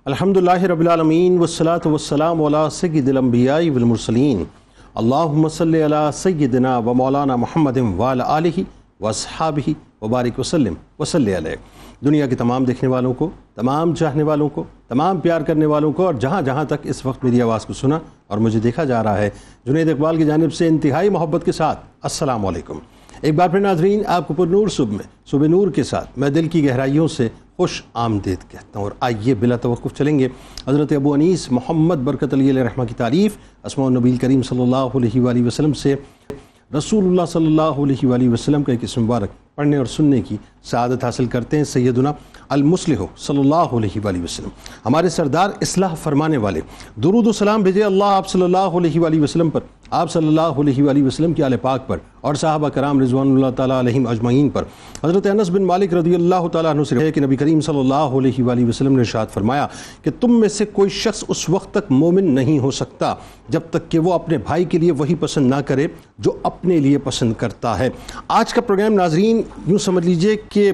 الحمدللہ رب العالمین والصلاة والسلام علی سید الانبیاء والمرسلین اللہم صلی علی سیدنا و مولانا محمد وعلی آلہ واصحابہ وبارک وسلم وصلی علیہ۔ دنیا کے تمام دیکھنے والوں کو، تمام چاہنے والوں کو، تمام پیار کرنے والوں کو، اور جہاں جہاں تک اس وقت میری آواز کو سنا اور مجھے دیکھا جا رہا ہے، جنید اقبال کی جانب سے انتہائی محبت کے ساتھ السلام علیکم۔ ایک بار پھر ناظرین، آپ کو پر نور صبح نور کے ساتھ میں دل کی گہرائیوں سے خوش آمدید کہتا ہوں، اور آئیے بلا توقف چلیں گے حضرت ابو انیس محمد برکت علیہ الرحمہ کی تعریف اسماء النبی کریم صلی اللہ علیہ وآلہ وسلم سے رسول اللہ صلی اللہ علیہ وآلہ وسلم کا ایک اسم مبارک پڑھنے اور سننے کی سعادت حاصل کرتے ہیں۔ سیدنا المصلح صلی اللہ علیہ وآلہ وسلم، ہمارے سردار اصلاح فرمانے والے، درود و سلام بھیجے اللہ آپ صلی اللہ علیہ وآلہ وسلم پر، آپ صلی اللہ علیہ وآلہ وسلم کے آل پاک پر، اور صحابہ کرام رضوان اللہ تعالیٰ علیہم اجمعین پر۔ حضرت انس بن مالک رضی اللہ تعالیٰ عنہ سے ہے کہ نبی کریم صلی اللہ علیہ وآلہ وسلم نے ارشاد فرمایا کہ تم میں سے کوئی شخص اس وقت تک مومن نہیں ہو سکتا جب تک کہ وہ اپنے بھائی کے لیے وہی پسند نہ کرے جو اپنے لیے پسند کرتا ہے۔ آج کا پروگرام ناظرین یوں سمجھ لیجئے کہ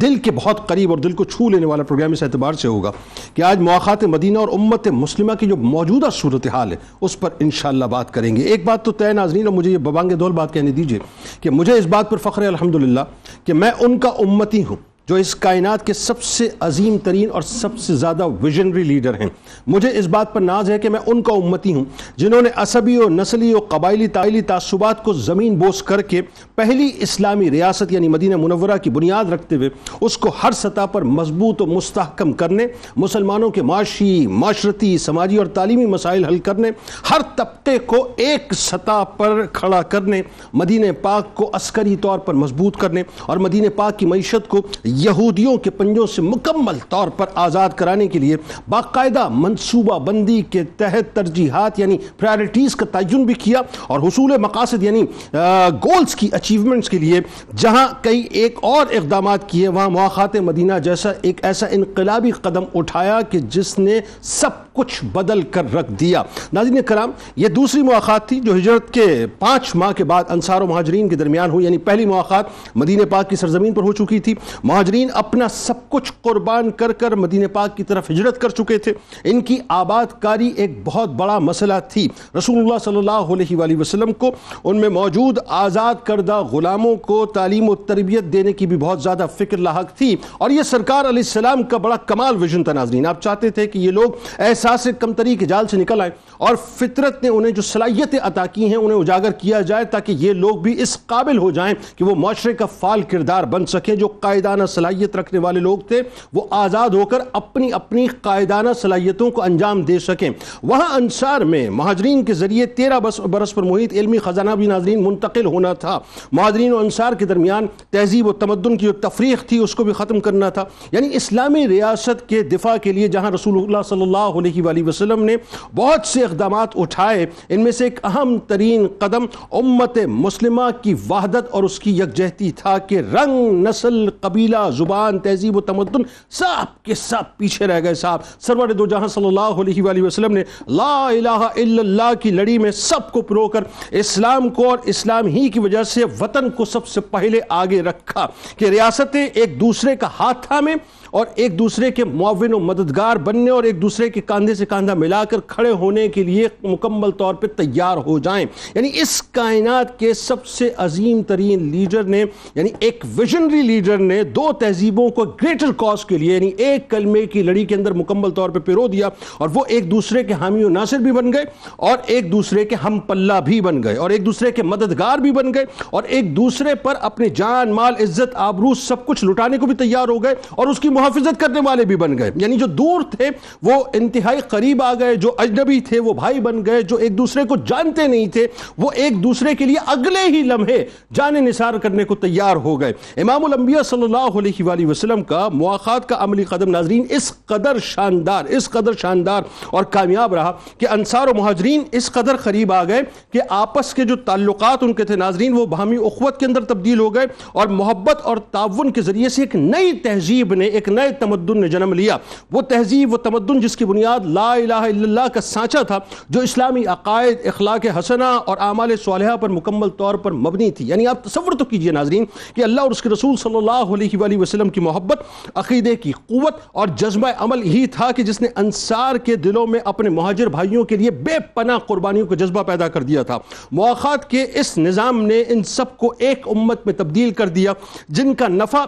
دل کے بہت قریب اور دل کو چھو لینے والا پروگرام اس اعتبار سے ہوگا کہ آج مواخات مدینہ اور امت مسلمہ کی جو موجودہ صورتحال ہے اس پر انشاءاللہ بات کریں گے۔ ایک بات تو طے ناظرین، اور مجھے یہ ببانگ دول بات کہنے دیجئے کہ مجھے اس بات پر فخر ہے الحمدللہ کہ میں ان کا امتی ہوں جو اس کائنات کے سب سے عظیم ترین اور سب سے زیادہ ویژنری لیڈر ہیں۔ مجھے اس بات پر ناز ہے کہ میں ان کا امتی ہوں جنہوں نے عصبی و نسلی و قبائلی تعصبات کو زمین بوس کر کے پہلی اسلامی ریاست یعنی مدینہ منورہ کی بنیاد رکھتے ہوئے اس کو ہر سطح پر مضبوط و مستحکم کرنے، مسلمانوں کے معاشرتی، سماجی اور تعلیمی مسائل حل کرنے، ہر طبقے کو ایک سطح پر کھڑا کرنے، مدینہ پاک کو عسکری طور پر مضبوط کرنے اور مدینہ پاک کی معیشت کو یہودیوں کے پنجوں سے مکمل طور پر آزاد کرانے کے لیے باقاعدہ منصوبہ بندی کے تحت ترجیحات یعنی پرائرٹیز کا تعین بھی کیا، اور حصول مقاصد یعنی گولز کی اچیومنٹس کے لیے جہاں کئی ایک اور اقدامات کیے، وہاں مواخات مدینہ جیسا ایک ایسا انقلابی قدم اٹھایا کہ جس نے سب کچھ بدل کر رکھ دیا۔ ناظرین کرام، یہ دوسری مواخات تھی جو ہجرت کے 5 ماہ کے بعد انصار و مہاجرین کے درمیان ہوئی، یعنی پہلی مواخات مدینہ پاک کی سرزمین پر ہو چکی تھی۔ مہاجرین اپنا سب کچھ قربان کر کر مدینہ پاک کی طرف ہجرت کر چکے تھے۔ ان کی آباد کاری ایک بہت بڑا مسئلہ تھی۔ رسول اللہ صلی اللہ علیہ وآلہ وسلم کو ان میں موجود آزاد کردہ غلاموں کو تعلیم و تربیت دینے کی بھی بہت زیادہ فکر لاحق تھی، اور یہ سرکار علیہ السلام کا بڑا کمال ویژن تھا۔ ناظرین، آپ چاہتے تھے کہ یہ لوگ احساس کمتری کے جال سے نکل آئیں اور فطرت نے انہیں جو صلاحیتیں عطا کی ہیں انہیں اجاگر کیا جائے تاکہ یہ لوگ بھی اس قابل ہو جائیں کہ وہ معاشرے کا فعال کردار بن سکیں۔ جو قائدانہ صلاحیت رکھنے والے لوگ تھے وہ آزاد ہو کر اپنی قائدانہ صلاحیتوں کو انجام دے سکیں۔ وہاں انصار میں مہاجرین کے ذریعے 13 برس پر محیط علمی خزانہ بھی ناظرین منتقل ہونا تھا۔ مہاجرین و انصار کے درمیان تہذیب و تمدن کی جو تفریق تھی اس کو بھی ختم کرنا تھا، یعنی اسلامی ریاست کے دفاع کے لیے جہاں رسول اللہ صلی اللہ علیہ وآلہ وسلم نے بہت سے اقدامات اٹھائے، ان میں سے ایک اہم ترین قدم امت مسلمہ کی وحدت اور اس کی یکجہتی تھا کہ رنگ، نسل، قبیلہ، زبان، تہذیب و تمدن سب کے سب پیچھے رہ گئے۔ صاحب سرور دو جہاں صلی اللہ علیہ وآلہ وسلم نے لا الہ الا اللہ کی لڑی میں سب کو پرو کر اسلام کو اور اسلام ہی کی وجہ سے وطن کو سب سے پہلے آگے رکھا کہ ریاستیں ایک دوسرے کا ہاتھ تھامیں اور ایک دوسرے کے معاون و مددگار بننے اور ایک دوسرے کے کاندھے سے کاندھا ملا کر کھڑے ہونے کے لیے مکمل طور پہ تیار ہو جائیں۔ یعنی اس کائنات کے سب سے عظیم ترین لیڈر نے، یعنی ایک ویژنری لیڈر نے 2 تہذیبوں کو گریٹر کاز کے لیے یعنی ایک کلمے کی لڑی کے اندر مکمل طور پہ پیرو دیا، اور وہ ایک دوسرے کے حامی و ناصر بھی بن گئے اور ایک دوسرے کے ہم پلہ بھی بن گئے اور ایک دوسرے کے مددگار بھی بن گئے اور ایک دوسرے پر اپنے جان، مال، عزت، آبرو سب کچھ لٹانے کو بھی تیار ہو گئے اور اس کی محافظت کرنے والے بھی بن گئے۔ یعنی جو دور تھے وہ انتہائی قریب آ گئے، جو اجنبی تھے وہ بھائی بن گئے، جو ایک دوسرے کو جانتے نہیں تھے وہ ایک دوسرے کے لیے اگلے ہی لمحے جان نثار کرنے کو تیار ہو گئے۔ امام الانبیاء صلی اللہ علیہ وآلہ وسلم کا مواخات کا عملی قدم ناظرین اس قدر شاندار اور کامیاب رہا کہ انصار و مہاجرین اس قدر قریب آ گئے کہ آپس کے جو تعلقات ان کے تھے ناظرین وہ باہمی اخوت کے اندر تبدیل ہو گئے، اور محبت اور تعاون کے ذریعے سے ایک نئی تہذیب نے، ایک ایک نئے تمدن نے جنم لیا. وہ تہذیب، وہ تمدن جس کی بنیاد لا الہ الا اللہ کا سانچہ تھا، جو اسلامی عقائد، اخلاق حسنہ اور اعمال صالحہ پر مکمل طور پر مبنی تھی. یعنی آپ تصور تو کیجئے ناظرین کہ اللہ اور اس کے رسول صلی اللہ علیہ وآلہ وسلم کی محبت، عقیدے کی قوت اور جذبہ عمل ہی تھا کہ جس نے انصار کے دلوں میں اپنے مہاجر بھائیوں کے لیے بے پناہ قربانیوں کا جذبہ پیدا کر دیا تھا. مواخات کے اس نظام نے ان سب کو ایک امت میں تبدیل کر دیا جن کا نفع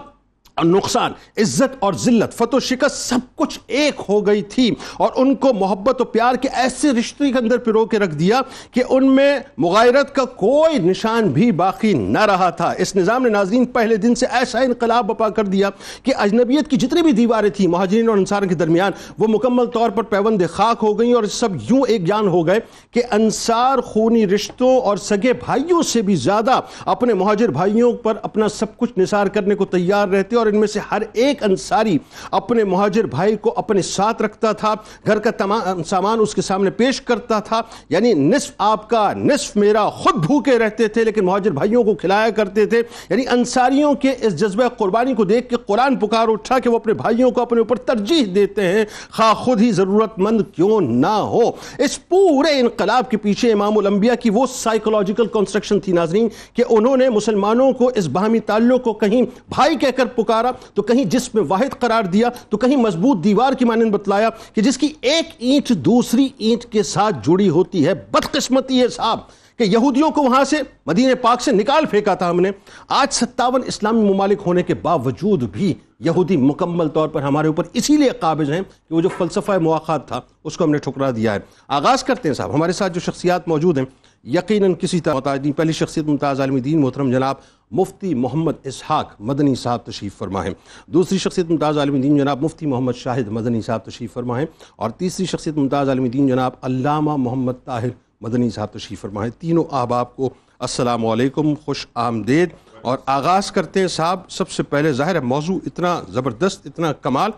اور نقصان، عزت اور ذلت، فتح و شکست سب کچھ ایک ہو گئی تھی، اور ان کو محبت و پیار کے ایسے رشتے کے اندر پرو کے رکھ دیا کہ ان میں مغایرت کا کوئی نشان بھی باقی نہ رہا تھا. اس نظام نے ناظرین پہلے دن سے ایسا انقلاب برپا کر دیا کہ اجنبیت کی جتنی بھی دیواریں تھیں مہاجرین اور انصار کے درمیان، وہ مکمل طور پر پیوند خاک ہو گئیں، اور سب یوں ایک جان ہو گئے کہ انصار خونی رشتوں اور سگے بھائیوں سے بھی زیادہ اپنے مہاجر بھائیوں پر اپنا سب کچھ نثار کرنے کو تیار رہتے، اور ان میں سے ہر ایک انصاری اپنے مہاجر بھائی کو اپنے ساتھ رکھتا تھا، گھر کا تمام سامان اس کے سامنے پیش کرتا تھا. یعنی نصف آپ کا نصف میرا، خود بھوکے رہتے تھے لیکن مہاجر بھائیوں کو کھلایا کرتے تھے. یعنی انصاریوں کے اس جذبہ قربانی کو دیکھ کے قرآن پکار اٹھا کہ وہ اپنے بھائیوں کو اپنے اوپر ترجیح دیتے ہیں، خواہ خود ہی ضرورت مند کیوں نہ ہو. اس پورے انقلاب کے پیچھے امام الانبیاء کی وہ سائیکولوجیکل کنسٹرکشن تھی ناظرین کہ انہوں نے مسلمانوں کو اس باہمی تعلق کو کہیں بھائی کہہ کر پکارا تو کہیں جسم واحد قرار دیا، تو کہیں مضبوط دیوار کی مانند بتلایا کہ جس کی ایک اینٹ دوسری اینٹ کے ساتھ جڑی ہوتی ہے. بدقسمتی ہے صاحب کہ یہودیوں کو وہاں سے مدینہ پاک سے نکال پھینکا تھا ہم نے. آج 57 اسلامی ممالک ہونے کے باوجود بھی یہودی مکمل طور پر ہمارے اوپر اسی لیے قابض ہیں کہ وہ جو فلسفہ مواخات تھا اس کو ہم نے ٹھکرا دیا ہے. آغاز کرتے ہیں صاحب. ہمارے ساتھ جو شخصیات موجود ہیں یقیناً کسی طرح متعدد. پہلی شخصیت ممتاز عالم دین محترم جناب مفتی محمد اسحاق مدنی صاحب تشریف فرما ہیں. دوسری شخصیت ممتاز عالم دین جناب مفتی محمد شاہد مدنی صاحب تشریف فرما ہیں. اور تیسری شخصیت ممتاز عالم دین جناب علامہ محمد طاہر مدنی صاحب تشریف فرما ہیں. تینوں احباب کو السلام علیکم، خوش آمدید. اور آغاز کرتے ہیں صاحب. سب سے پہلے ظاہر ہے موضوع اتنا زبردست، اتنا کمال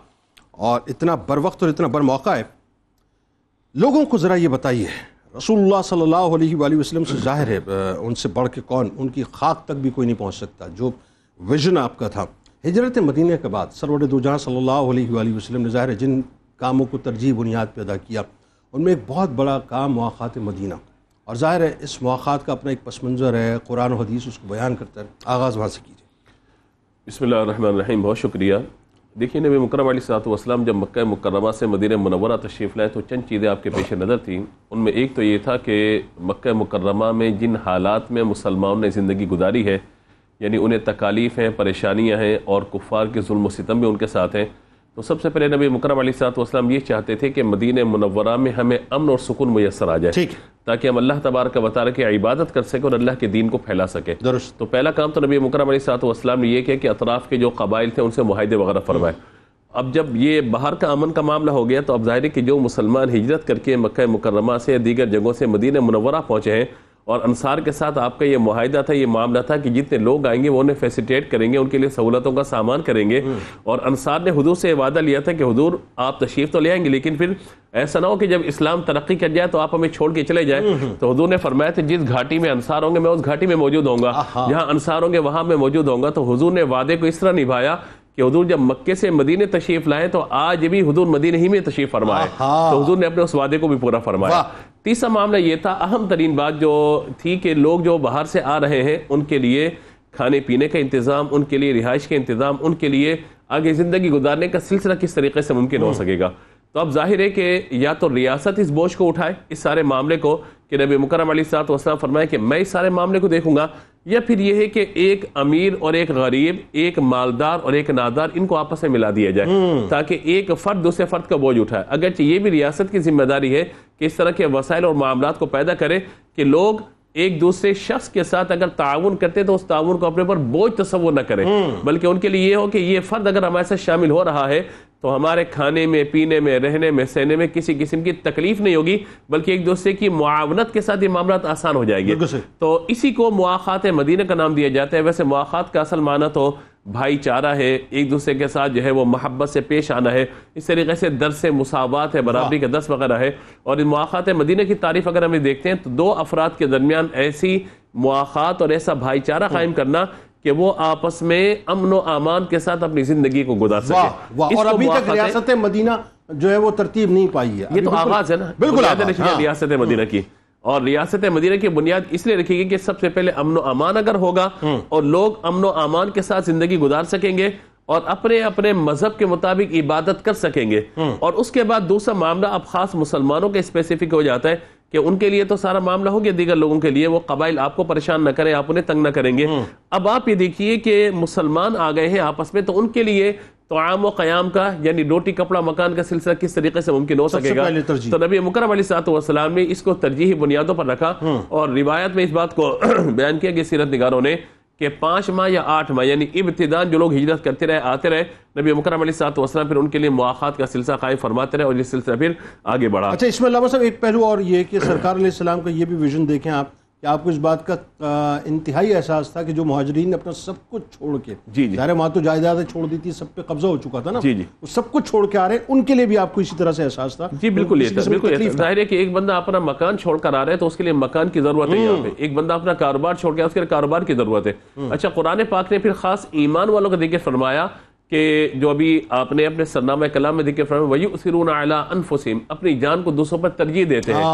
اور اتنا بر وقت اور اتنا بر موقع ہے. لوگوں کو ذرا یہ بتائیے، رسول اللہ صلی اللہ علیہ وآلہ وسلم سے ظاہر ہے ان سے بڑھ کے کون، ان کی خاک تک بھی کوئی نہیں پہنچ سکتا. جو ویژن آپ کا تھا ہجرت مدینہ کے بعد، سرور دو جہاں صلی اللہ علیہ وآلہ وسلم نے ظاہر ہے جن کاموں کو ترجیح بنیاد پہ ادا کیا، ان میں ایک بہت بڑا کام مواخات مدینہ، اور ظاہر ہے اس مواخات کا اپنا ایک پس منظر ہے، قرآن و حدیث اس کو بیان کرتا ہے. آغاز وہاں سے کیجیے. بسم اللہ الرحمن الرحیم. بہت شکریہ. دیکھیے نبی مکرم علیہ الصلوۃ والسلام جب مکہ مکرمہ سے مدینہ منورہ تشریف لائے تو چند چیزیں آپ کے پیش نظر تھیں. ان میں ایک تو یہ تھا کہ مکہ مکرمہ میں جن حالات میں مسلمانوں نے زندگی گزاری ہے، یعنی انہیں تکالیف ہیں، پریشانیاں ہیں اور کفار کے ظلم و ستم بھی ان کے ساتھ ہیں، تو سب سے پہلے نبی مکرم علیہ الصلوۃ والسلام یہ چاہتے تھے کہ مدینہ منورہ میں ہمیں امن اور سکون میسر آ جائے، تاکہ ہم اللہ تبارک و تعالیٰ کی عبادت کر سکیں اور اللہ کے دین کو پھیلا سکیں. درست. تو پہلا کام تو نبی مکرم علیہ الصلوۃ والسلام نے یہ کیا کہ اطراف کے جو قبائل تھے ان سے معاہدے وغیرہ فرمائے. اب جب یہ باہر کا امن کا معاملہ ہو گیا تو اب ظاہر ہے کہ جو مسلمان ہجرت کر کے مکہ مکرمہ سے دیگر جگہوں سے مدینہ منورہ پہنچے ہیں، اور انصار کے ساتھ آپ کا یہ معاہدہ تھا، یہ معاملہ تھا کہ جتنے لوگ آئیں گے وہ انہیں فیسیلیٹیٹ کریں گے، ان کے لیے سہولتوں کا سامان کریں گے. اور انصار نے حضور سے وعدہ لیا تھا کہ حضور آپ تشریف تو لے آئیں گے لیکن پھر ایسا نہ ہو کہ جب اسلام ترقی کر جائے تو آپ ہمیں چھوڑ کے چلے جائیں. تو حضور نے فرمایا تھا جس گھاٹی میں انصار ہوں گے میں اس گھاٹی میں موجود ہوں گا، جہاں انصار ہوں گے وہاں میں موجود ہوں گا. تو حضور نے وعدے کو اس طرح نبھایا کہ حضور جب مکے سے مدینے تشریف لائے تو آج بھی حضور مدینے ہی میں تشریف فرمائے، تو حضور نے اپنے اس وعدے کو بھی پورا فرمایا. تیسرا معاملہ یہ تھا، اہم ترین بات جو تھی کہ لوگ جو باہر سے آ رہے ہیں ان کے لیے کھانے پینے کا انتظام، ان کے لیے رہائش کا انتظام، ان کے لیے آگے زندگی گزارنے کا سلسلہ کس طریقے سے ممکن ہو سکے گا. تو اب ظاہر ہے کہ یا تو ریاست اس بوجھ کو اٹھائے اس سارے معاملے کو کہ نبی مکرم علیہ الصلوۃ والسلام فرمائے کہ میں اس سارے معاملے کو دیکھوں گا، یا پھر یہ ہے کہ ایک امیر اور ایک غریب، ایک مالدار اور ایک نادار، ان کو آپس میں ملا دیا جائے تاکہ ایک فرد دوسرے فرد کا بوجھ اٹھائے. اگرچہ یہ بھی ریاست کی ذمہ داری ہے کہ اس طرح کے وسائل اور معاملات کو پیدا کرے کہ لوگ ایک دوسرے شخص کے ساتھ اگر تعاون کرتے تو اس تعاون کو اپنے پر بوجھ تصور نہ کریں، بلکہ ان کے لیے یہ ہو کہ یہ فرد اگر ہمارے ساتھ شامل ہو رہا ہے تو ہمارے کھانے میں، پینے میں، رہنے میں، سہنے میں کسی قسم کی تکلیف نہیں ہوگی، بلکہ ایک دوسرے کی معاونت کے ساتھ یہ معاملات آسان ہو جائیں گے. تو اسی کو مواخات مدینہ کا نام دیا جاتا ہے. ویسے مواخات کا اصل معنی تو بھائی چارہ ہے، ایک دوسرے کے ساتھ جو ہے وہ محبت سے پیش آنا ہے، اس طریقے سے درس مساوات ہے، برابری کا درس وغیرہ ہے. اور ان مواخات مدینہ کی تعریف اگر ہمیں دیکھتے ہیں تو دو افراد کے درمیان ایسی مواخات اور ایسا بھائی چارہ قائم کرنا کہ وہ آپس میں امن و امان کے ساتھ اپنی زندگی کو گزار سکے. اور ابھی تک ریاست مدینہ جو ہے وہ ترتیب نہیں پائی ہے. یہ تو آغاز ہے نا, بالکل ریاست مدینہ کی. اور ریاست مدینہ کی بنیاد اس لیے رکھی گئی کہ سب سے پہلے امن و امان اگر ہوگا اور لوگ امن و امان کے ساتھ زندگی گزار سکیں گے اور اپنے اپنے مذہب کے مطابق عبادت کر سکیں گے, اور اس کے بعد دوسرا معاملہ اب خاص مسلمانوں کے اسپیسیفک ہو جاتا ہے کہ ان کے لیے تو سارا معاملہ ہو گیا, دیگر لوگوں کے لیے وہ قبائل آپ کو پریشان نہ کریں, آپ انہیں تنگ نہ کریں گے. اب آپ یہ دیکھیے کہ مسلمان آ گئے ہیں آپس میں, تو ان کے لیے طعام و قیام کا یعنی روٹی کپڑا مکان کا سلسلہ کس طریقے سے ممکن ہو سکے گا. تو نبی مکرم علیہ الصلوۃ والسلام نے اس کو ترجیحی بنیادوں پر رکھا, اور روایت میں اس بات کو بیان کیا کہ سیرت نگاروں نے کہ 5 ماہ یا 8 ماہ یعنی ابتداءً جو لوگ ہجرت کرتے رہے آتے رہے, نبی مکرم علیہ الصلوۃ والسلام پھر ان کے لیے مواخات کا سلسلہ قائم فرماتے رہے اور یہ سلسلہ پھر آگے بڑھا. اچھا اس میں علامہ صاحب ایک پہلو اور یہ کہ سرکار علیہ السلام کا یہ بھی ویژن دیکھیں آپ کہ آپ کو اس بات کا انتہائی احساس تھا کہ جو مہاجرین نے اپنا سب کچھ چھوڑ کے, ظاہر وہاں تو جائیدادیں چھوڑ دی تھی, سب پہ قبضہ ہو چکا تھا نا, وہ سب کچھ چھوڑ کے آ رہے ہیں, ان کے لیے بھی آپ کو اسی طرح سے احساس تھا. جی بالکل, یہ بالکل ظاہر ہے کہ ایک بندہ اپنا مکان چھوڑ کر آ رہا ہے تو اس کے لیے مکان کی ضرورت ہے یہاں پہ, ایک بندہ اپنا کاروبار چھوڑ کے اس کے لیے کاروبار کی ضرورت ہے. اچھا قرآن پاک نے پھر خاص ایمان والوں کا ذکر فرمایا کہ جو ابھی آپ نے اپنے سرنامہ کلام میں ذکر فرمایا وَيُؤْثِرُونَ عَلَىٰ أَنفُسِهِمْ, اپنی جان کو دوسروں پر ترجیح دیتے ہیں.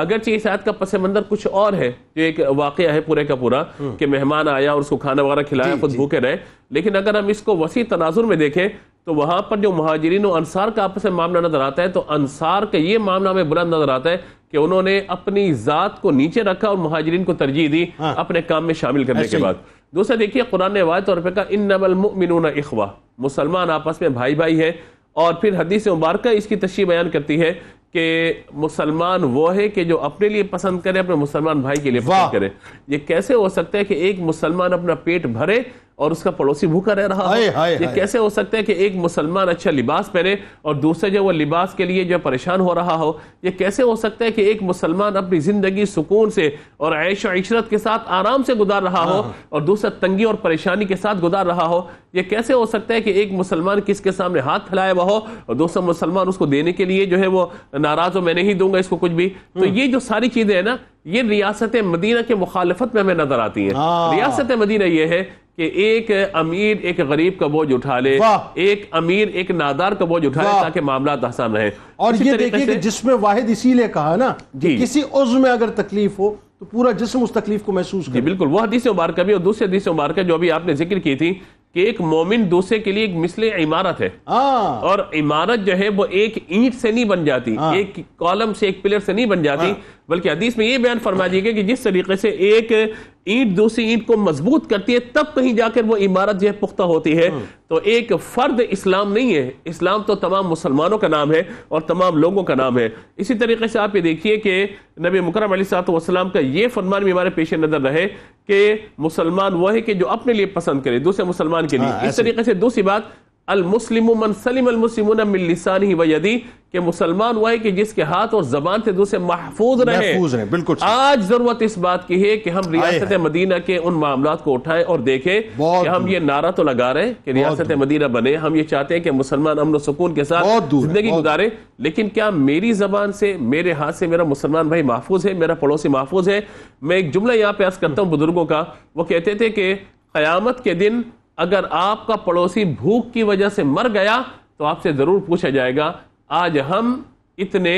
اگرچہ اس آیت کا پس منظر کچھ اور ہے, جو ایک واقعہ ہے پورے کا پورا کہ مہمان آیا اور اس کو کھانا وغیرہ کھلایا, خود بھوکے رہے, لیکن اگر ہم اس کو وسیع تناظر میں دیکھیں تو وہاں پر جو مہاجرین و انصار کا آپس میں معاملہ نظر آتا ہے, تو انصار کا یہ معاملہ ہمیں بلند نظر آتا ہے کہ انہوں نے اپنی ذات کو نیچے رکھا اور مہاجرین کو ترجیح دی اپنے کام میں شامل کرنے کے بعد. دوسرا دیکھیے قرآن نے واضح طور پہ کہا انما المؤمنون اخوہ, مسلمان آپس میں بھائی بھائی ہے. اور پھر حدیث مبارکہ اس کی تشریح بیان کرتی ہے کہ مسلمان وہ ہے کہ جو اپنے لیے پسند کرے, اپنے مسلمان بھائی کے لیے پسند کرے. یہ کیسے ہو سکتا ہے کہ ایک مسلمان اپنا پیٹ بھرے اور اس کا پڑوسی بھوکا رہ رہا ہو؟ یہ کیسے ہو سکتا ہے کہ ایک مسلمان اچھا لباس پہنے اور دوسرے جو وہ لباس کے لیے جو پریشان ہو رہا ہو؟ یہ کیسے ہو سکتا ہے کہ ایک مسلمان اپنی زندگی سکون سے اور عیش و عشرت کے ساتھ آرام سے گزار رہا ہو اور دوسرا تنگی اور پریشانی کے ساتھ گزار رہا ہو؟ یہ کیسے ہو سکتا ہے کہ ایک مسلمان کس کے سامنے ہاتھ پھیلائے ہوا ہو اور دوسرا مسلمان اس کو دینے کے لیے جو ہے وہ ناراض ہو, میں نہیں دوں گا اس کو کچھ بھی؟ تو یہ جو ساری چیزیں ہیں نا, یہ ریاست مدینہ کے مخالفت میں ہمیں نظر آتی ہیں. ریاست مدینہ یہ ہے کہ ایک امیر ایک غریب کا بوجھ اٹھا لے, ایک امیر ایک نادار کا بوجھ اٹھا لے تاکہ معاملات آسان رہے. اور یہ دیکھیے کہ جس میں واحد اسی لیے کہا نا کہ کسی عضو میں اگر تکلیف ہو تو پورا جسم اس تکلیف کو محسوس کرے. بالکل, وہ حدیث مبارکہ بھی اور دوسری حدیث مبارکہ جو ابھی آپ نے ذکر کی تھی کہ ایک مومن دوسرے کے لیے ایک مثل عمارت ہے, اور عمارت جو ہے وہ ایک اینٹ سے نہیں بن جاتی, ایک کالم سے ایک پلر سے نہیں بن جاتی, بلکہ حدیث میں یہ بیان فرما دیے گا کہ جس طریقے سے ایک اینٹ دوسری اینٹ کو مضبوط کرتی ہے تب کہیں جا کر وہ عمارت جو ہے پختہ ہوتی ہے. تو ایک فرد اسلام نہیں ہے, اسلام تو تمام مسلمانوں کا نام ہے اور تمام لوگوں کا نام ہے. اسی طریقے سے آپ یہ دیکھیے کہ نبی مکرم علیہ الصلوۃ والسلام کا یہ فرمان بھی ہمارے پیش نظر رہے کہ مسلمان وہ ہے کہ جو اپنے لیے پسند کرے دوسرے مسلمان کے لیے. اس طریقے سے دوسری بات المسلم من سلم المسلمون من لسانه ویدی, کہ مسلمان وہ ہے کہ جس کے ہاتھ اور زبان سے دوسرے محفوظ رہے. بالکل آج ضرورت اس بات کی ہے کہ ہم ریاست مدینہ کے ان معاملات کو اٹھائیں اور دیکھیں کہ ہم یہ نعرہ تو لگا رہے ہیں کہ ریاست مدینہ بنے, ہم یہ چاہتے ہیں کہ مسلمان امن و سکون کے ساتھ زندگی گزارے, لیکن کیا میری زبان سے میرے ہاتھ سے میرا مسلمان بھائی محفوظ ہے, میرا پڑوسی محفوظ ہے؟ میں ایک جملہ یہاں پہ عرض کرتا ہوں بزرگوں کا, وہ کہتے تھے کہ قیامت کے دن اگر آپ کا پڑوسی بھوک کی وجہ سے مر گیا تو آپ سے ضرور پوچھا جائے گا آج ہم اتنے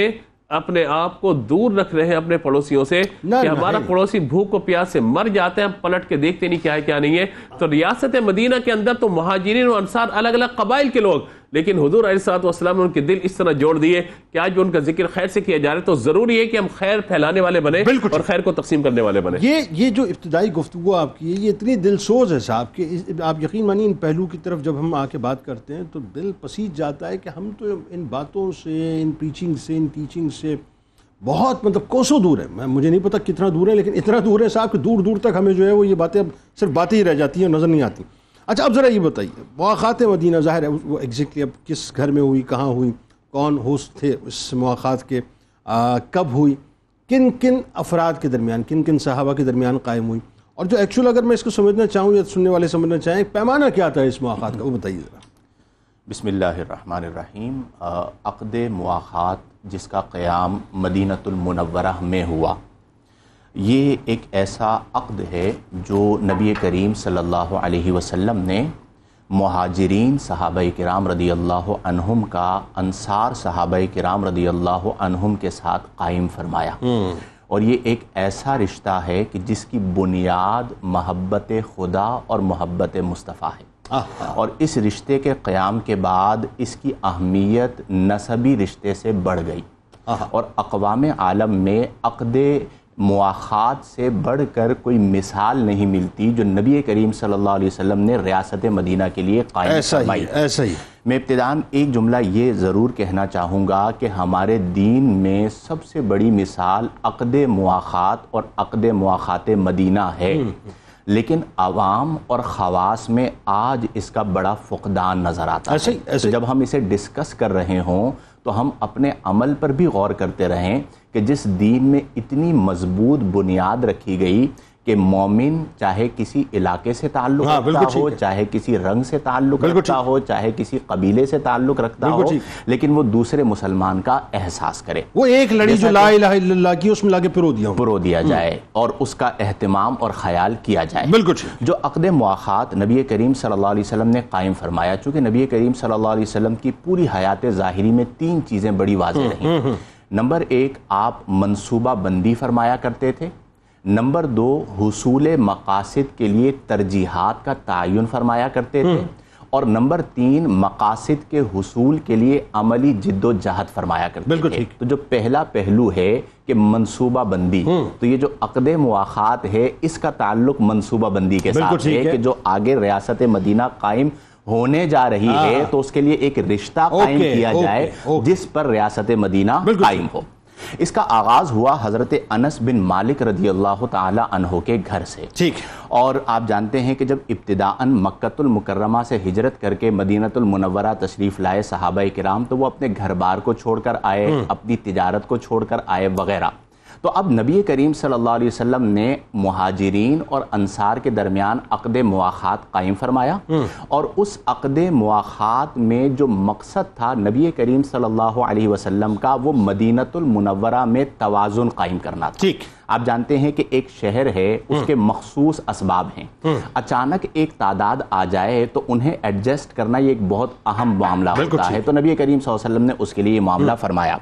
اپنے آپ کو دور رکھ رہے ہیں اپنے پڑوسیوں سے کہ ہمارا پڑوسی بھوک و پیاس سے مر جاتے ہیں, ہم پلٹ کے دیکھتے نہیں کیا ہے کیا نہیں ہے. تو ریاست مدینہ کے اندر تو مہاجرین و انصار الگ الگ قبائل کے لوگ, لیکن حضور علیہ الصلوۃ والسلام نے ان کے دل اس طرح جوڑ دیے کہ آج بھی ان کا ذکر خیر سے کیا جا رہا ہے. تو ضروری ہے کہ ہم خیر پھیلانے والے بنے اور خیر کو تقسیم کرنے والے بنے. یہ جو ابتدائی گفتگو آپ کی یہ اتنی دل سوز ہے صاحب کہ آپ یقین مانیے ان پہلو کی طرف جب ہم آ کے بات کرتے ہیں تو دل پسیج جاتا ہے کہ ہم تو ان باتوں سے, ان پریچنگ سے, ان ٹیچنگ سے بہت کوسوں دور ہے. مجھے نہیں پتا کتنا دور ہے, لیکن اتنا دور ہے صاحب کہ دور دور تک ہمیں جو ہے وہ یہ باتیں اب صرف باتیں ہی رہ جاتی ہیں, نظر نہیں آتی. اچھا اب ذرا یہ بتائیے مواخات مدینہ, ظاہر ہے وہ ایگزیکٹلی اب کس گھر میں ہوئی, کہاں ہوئی, کون ہوسٹ تھے اس مواخات کے, کب ہوئی, کن کن افراد کے درمیان, کن کن صحابہ کے درمیان قائم ہوئی, اور جو ایکچوئل اگر میں اس کو سمجھنا چاہوں یا سننے والے سمجھنا چاہیں پیمانہ کیا تھا اس مواخات کا, وہ بتائیے ذرا. بسم اللہ الرحمن الرحیم. عقد مواخات جس کا قیام مدینۃ المنورہ میں ہوا, یہ ایک ایسا عقد ہے جو نبی کریم صلی اللہ علیہ وسلم نے مہاجرین صحابہ کرام رضی اللہ عنہم کا انصار صحابہ کرام رضی اللہ عنہم کے ساتھ قائم فرمایا. اور یہ ایک ایسا رشتہ ہے کہ جس کی بنیاد محبت خدا اور محبت مصطفیٰ ہے. اور اس رشتے کے قیام کے بعد اس کی اہمیت نسبی رشتے سے بڑھ گئی. اور اقوام عالم میں عقد مواخات سے بڑھ کر کوئی مثال نہیں ملتی جو نبی کریم صلی اللہ علیہ وسلم نے ریاست مدینہ کے لیے قائم فرمائی. ایسا ہی میں ابتداً ایک جملہ یہ ضرور کہنا چاہوں گا کہ ہمارے دین میں سب سے بڑی مثال عقد مواخات اور عقد مواخات مدینہ ہے، لیکن عوام اور خواص میں آج اس کا بڑا فقدان نظر آتا ہے. تو جب ہم اسے ڈسکس کر رہے ہوں تو ہم اپنے عمل پر بھی غور کرتے رہیں کہ جس دین میں اتنی مضبوط بنیاد رکھی گئی کہ مومن چاہے کسی علاقے سے تعلق رکھتا ہو، چاہے کسی رنگ سے تعلق رکھتا ہو، چاہے کسی قبیلے سے تعلق رکھتا ہو، لیکن وہ دوسرے مسلمان کا احساس کرے. وہ ایک لڑی جو لا الہ الا اللہ کی اس میں لا کے پرو دیا جائے اور اس کا اہتمام اور خیال کیا جائے. بالکل جو عقد مواخات نبی کریم صلی اللہ علیہ وسلم نے قائم فرمایا، چونکہ نبی کریم صلی اللہ علیہ وسلم کی پوری حیات ظاہری میں 3 چیزیں بڑی واضح رہیں. نمبر 1، آپ منصوبہ بندی فرمایا کرتے تھے. نمبر 2، حصول مقاصد کے لیے ترجیحات کا تعین فرمایا کرتے تھے. اور نمبر 3، مقاصد کے حصول کے لیے عملی جد و جہد فرمایا کرتے تھے. تو جو پہلا پہلو ہے کہ منصوبہ بندی، تو یہ جو عقد مواخات ہے اس کا تعلق منصوبہ بندی کے ساتھ ہے کہ جو آگے ریاست مدینہ قائم ہونے جا رہی ہے تو اس کے لیے ایک رشتہ قائم کیا جائے جس پر ریاست مدینہ قائم ہو. اس کا آغاز ہوا حضرت انس بن مالک رضی اللہ تعالی عنہ کے گھر سے. اور آپ جانتے ہیں کہ جب ابتداءً مکۃ المکرمہ سے ہجرت کر کے مدینۃ المنورہ تشریف لائے صحابہ کرام، تو وہ اپنے گھر بار کو چھوڑ کر آئے، اپنی تجارت کو چھوڑ کر آئے وغیرہ. تو اب نبی کریم صلی اللہ علیہ وسلم نے مہاجرین اور انصار کے درمیان عقد مواخات قائم فرمایا. اور اس عقد مواخات میں جو مقصد تھا نبی کریم صلی اللہ علیہ وسلم کا، وہ مدینۃ المنورہ میں توازن قائم کرنا تھا. آپ جانتے ہیں کہ ایک شہر ہے، اس کے مخصوص اسباب ہیں. اچانک ایک تعداد آ جائے تو انہیں ایڈجسٹ کرنا یہ ایک بہت اہم معاملہ ہوتا ہے. تو نبی کریم صلی اللہ علیہ وسلم نے اس کے لیے یہ معاملہ فرمایا.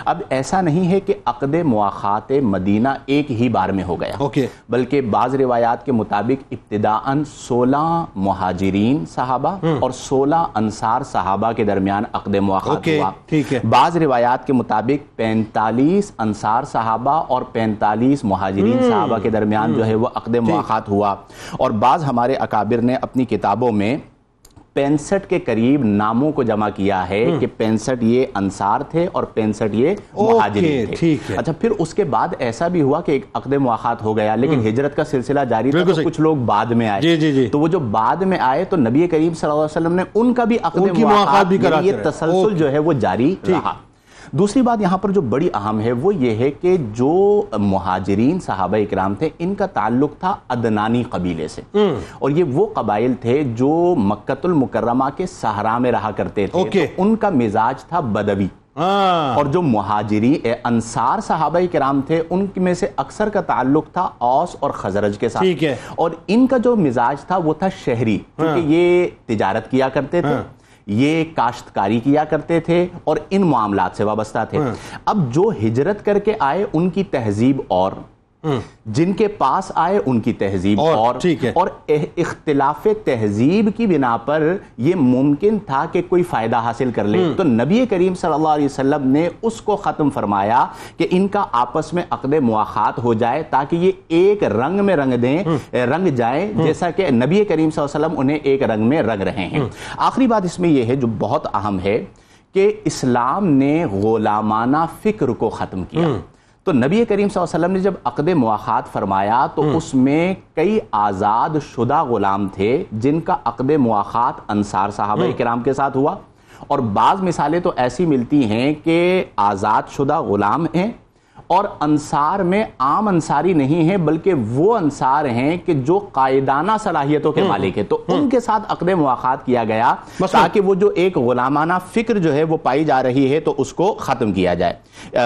اب ایسا نہیں ہے کہ عقد مواخات مدینہ ایک ہی بار میں ہو گیا، بلکہ بعض روایات کے مطابق ابتداءً 16 مہاجرین صحابہ اور 16 انصار صحابہ کے درمیان عقد مواخات ہوا. بعض روایات کے مطابق 45 انصار صحابہ اور 45 مہاجرین صحابہ کے درمیان جو ہے وہ عقد مواخات ہوا. اور بعض ہمارے اکابر نے اپنی کتابوں میں 65 کے قریب ناموں کو جمع کیا ہے کہ 65 یہ انصار تھے اور 65 یہ مہاجرین تھے. اچھا، پھر اس کے بعد ایسا بھی ہوا کہ ایک عقد مواخات ہو گیا، لیکن ہجرت کا سلسلہ جاری تھا تو کچھ لوگ بعد میں آئے. تو وہ جو بعد میں آئے تو نبی کریم صلی اللہ علیہ وسلم نے ان کا بھی عقد مواخات، یہ تسلسل جو ہے وہ جاری رہا. دوسری بات یہاں پر جو بڑی اہم ہے وہ یہ ہے کہ جو مہاجرین صحابہ اکرام تھے ان کا تعلق تھا عدنانی قبیلے سے. اور یہ وہ قبائل تھے جو مکۃ المکرمہ کے صحرا میں رہا کرتے تھے. تو ان کا مزاج تھا بدوی. اور جو مہاجرین انصار صحابہ کرام تھے ان میں سے اکثر کا تعلق تھا اوس اور خزرج کے ساتھ. اور ان کا جو مزاج تھا وہ تھا شہری، کیونکہ یہ تجارت کیا کرتے تھے، یہ کاشتکاری کیا کرتے تھے اور ان معاملات سے وابستہ تھے. اب جو ہجرت کر کے آئے ان کی تہذیب اور جن کے پاس آئے ان کی تہذیب اور اختلاف تہذیب کی بنا پر یہ ممکن تھا کہ کوئی فائدہ حاصل کر لے. تو نبی کریم صلی اللہ علیہ وسلم نے اس کو ختم فرمایا کہ ان کا آپس میں عقد مواخات ہو جائے تاکہ یہ ایک رنگ میں رنگ جائیں جیسا کہ نبی کریم صلی اللہ علیہ وسلم انہیں ایک رنگ میں رنگ رہے ہیں. آخری بات اس میں یہ ہے جو بہت اہم ہے کہ اسلام نے غلامانہ فکر کو ختم کیا. تو نبی کریم صلی اللہ علیہ وسلم نے جب عقد مواخات فرمایا تو اس میں کئی آزاد شدہ غلام تھے جن کا عقد مواخات انصار صحابہ کرام کے ساتھ ہوا. اور بعض مثالیں تو ایسی ملتی ہیں کہ آزاد شدہ غلام ہیں اور انصار میں عام انصاری نہیں ہیں بلکہ وہ انصار ہیں کہ جو قائدانہ صلاحیتوں کے مالک ہیں، تو ان کے ساتھ عقد مواخات کیا گیا تاکہ وہ جو ایک غلامانہ فکر جو ہے وہ پائی جا رہی ہے تو اس کو ختم کیا جائے۔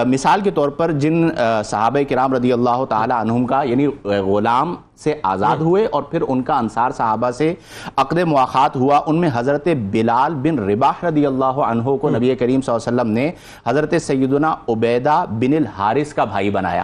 مثال کے طور پر جن صحابہ کرام رضی اللہ تعالی عنہم کا یعنی غلام سے آزاد ہوئے اور پھر ان کا انصار صحابہ سے عقد مواخات ہوا، ان میں حضرت بلال بن رباح رضی اللہ عنہ کو نبی کریم صلی اللہ علیہ وسلم نے حضرت سیدنا عبیدہ بن الحارث کا بھائی بنایا۔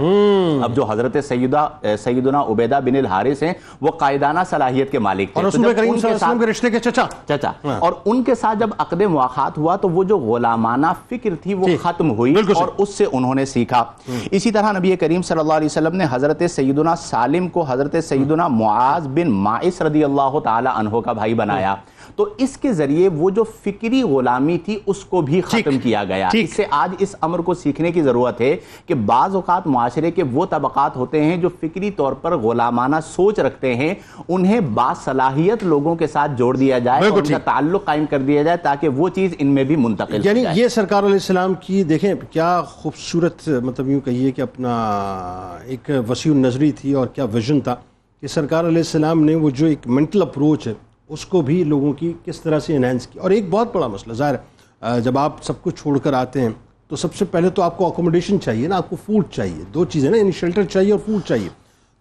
اب جو حضرت سیدنا عبیدہ بن الحارث ہیں وہ قائدانہ صلاحیت کے مالک تھے، اور رسول کریم صلی اللہ علیہ وسلم کے رشتے کے چچا، اور ان کے ساتھ جب عقد مواخات ہوا تو وہ جو غلامانہ فکر تھی وہ ختم ہوئی اور اس سے انہوں نے سیکھا۔ اسی طرح نبی کریم صلی اللہ علیہ وسلم نے حضرت سیدنا سالم کو حضرت سیدنا معاذ بن ماعز رضی اللہ تعالی عنہ کا بھائی بنایا، تو اس کے ذریعے وہ جو فکری غلامی تھی اس کو بھی ختم کیا گیا۔ اس سے آج اس امر کو سیکھنے کی ضرورت ہے کہ بعض اوقات معاشرے کے وہ طبقات ہوتے ہیں جو فکری طور پر غلامانہ سوچ رکھتے ہیں، انہیں باصلاحیت لوگوں کے ساتھ جوڑ دیا جائے اور ان کا تعلق قائم کر دیا جائے تاکہ وہ چیز ان میں بھی منتقل ہو جائے۔ یعنی یہ سرکار علیہ السلام کی دیکھیں کیا خوبصورت مطلب یوں کہیے کہ اپنا ایک وسیع النظری تھی اور کیا ویژن تھا کہ سرکار علیہ السلام نے وہ جو ایک مینٹل اپروچ ہے اس کو بھی لوگوں کی کس طرح سے انہینس کی۔ اور ایک بہت بڑا مسئلہ ظاہر ہے جب آپ سب کچھ چھوڑ کر آتے ہیں تو سب سے پہلے تو آپ کو اکوموڈیشن چاہیے نا، آپ کو فوڈ چاہیے، دو چیزیں نا، یعنی شیلٹر چاہیے اور فوڈ چاہیے۔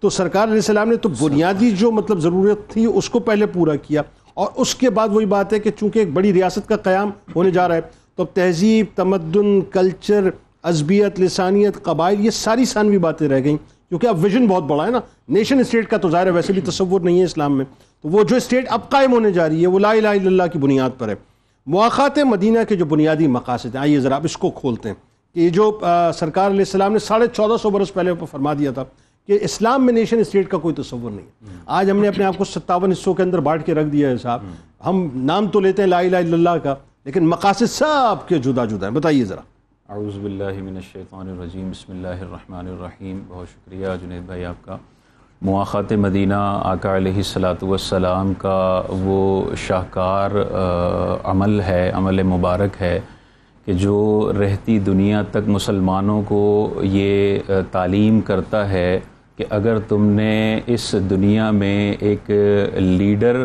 تو سرکار علیہ السلام نے تو بنیادی جو مطلب ضرورت تھی اس کو پہلے پورا کیا، اور اس کے بعد وہی بات ہے کہ چونکہ ایک بڑی ریاست کا قیام ہونے جا رہا ہے تو اب تہذیب، تمدن، کلچر، عصبیت، لسانیت، قبائل، یہ ساری ثانوی باتیں رہ گئیں کیونکہ اب ویژن بہت بڑا ہے نا۔ نیشن اسٹیٹ کا تو ظاہر ہے ویسے بھی تصور نہیں ہے اسلام میں، تو وہ جو اسٹیٹ اب قائم ہونے جا رہی ہے وہ لا الہ الا اللہ کی بنیاد پر ہے۔ مواخات مدینہ کے جو بنیادی مقاصد ہیں، آئیے ذرا اب اس کو کھولتے ہیں کہ یہ جو سرکار علیہ السلام نے 1450 برس پہلے فرما دیا تھا کہ اسلام میں نیشن اسٹیٹ کا کوئی تصور نہیں ہے۔ آج ہم نے اپنے آپ کو 57 حصوں کے اندر بانٹ کے رکھ دیا ہے صاحب، ہم نام تو لیتے ہیں لا الہ الا اللہ کا لیکن مقاصد سب کے جدا جدا ہیں۔ بتائیے ذرا۔ اعوذ باللہ من الشیطان الرجیم، بسم اللہ الرحمن الرحیم۔ بہت شکریہ جنید بھائی آپ کا۔ مواخات مدینہ آقا علیہ السلام کا وہ شاہکار عمل ہے، عمل مبارک ہے کہ جو رہتی دنیا تک مسلمانوں کو یہ تعلیم کرتا ہے کہ اگر تم نے اس دنیا میں ایک لیڈر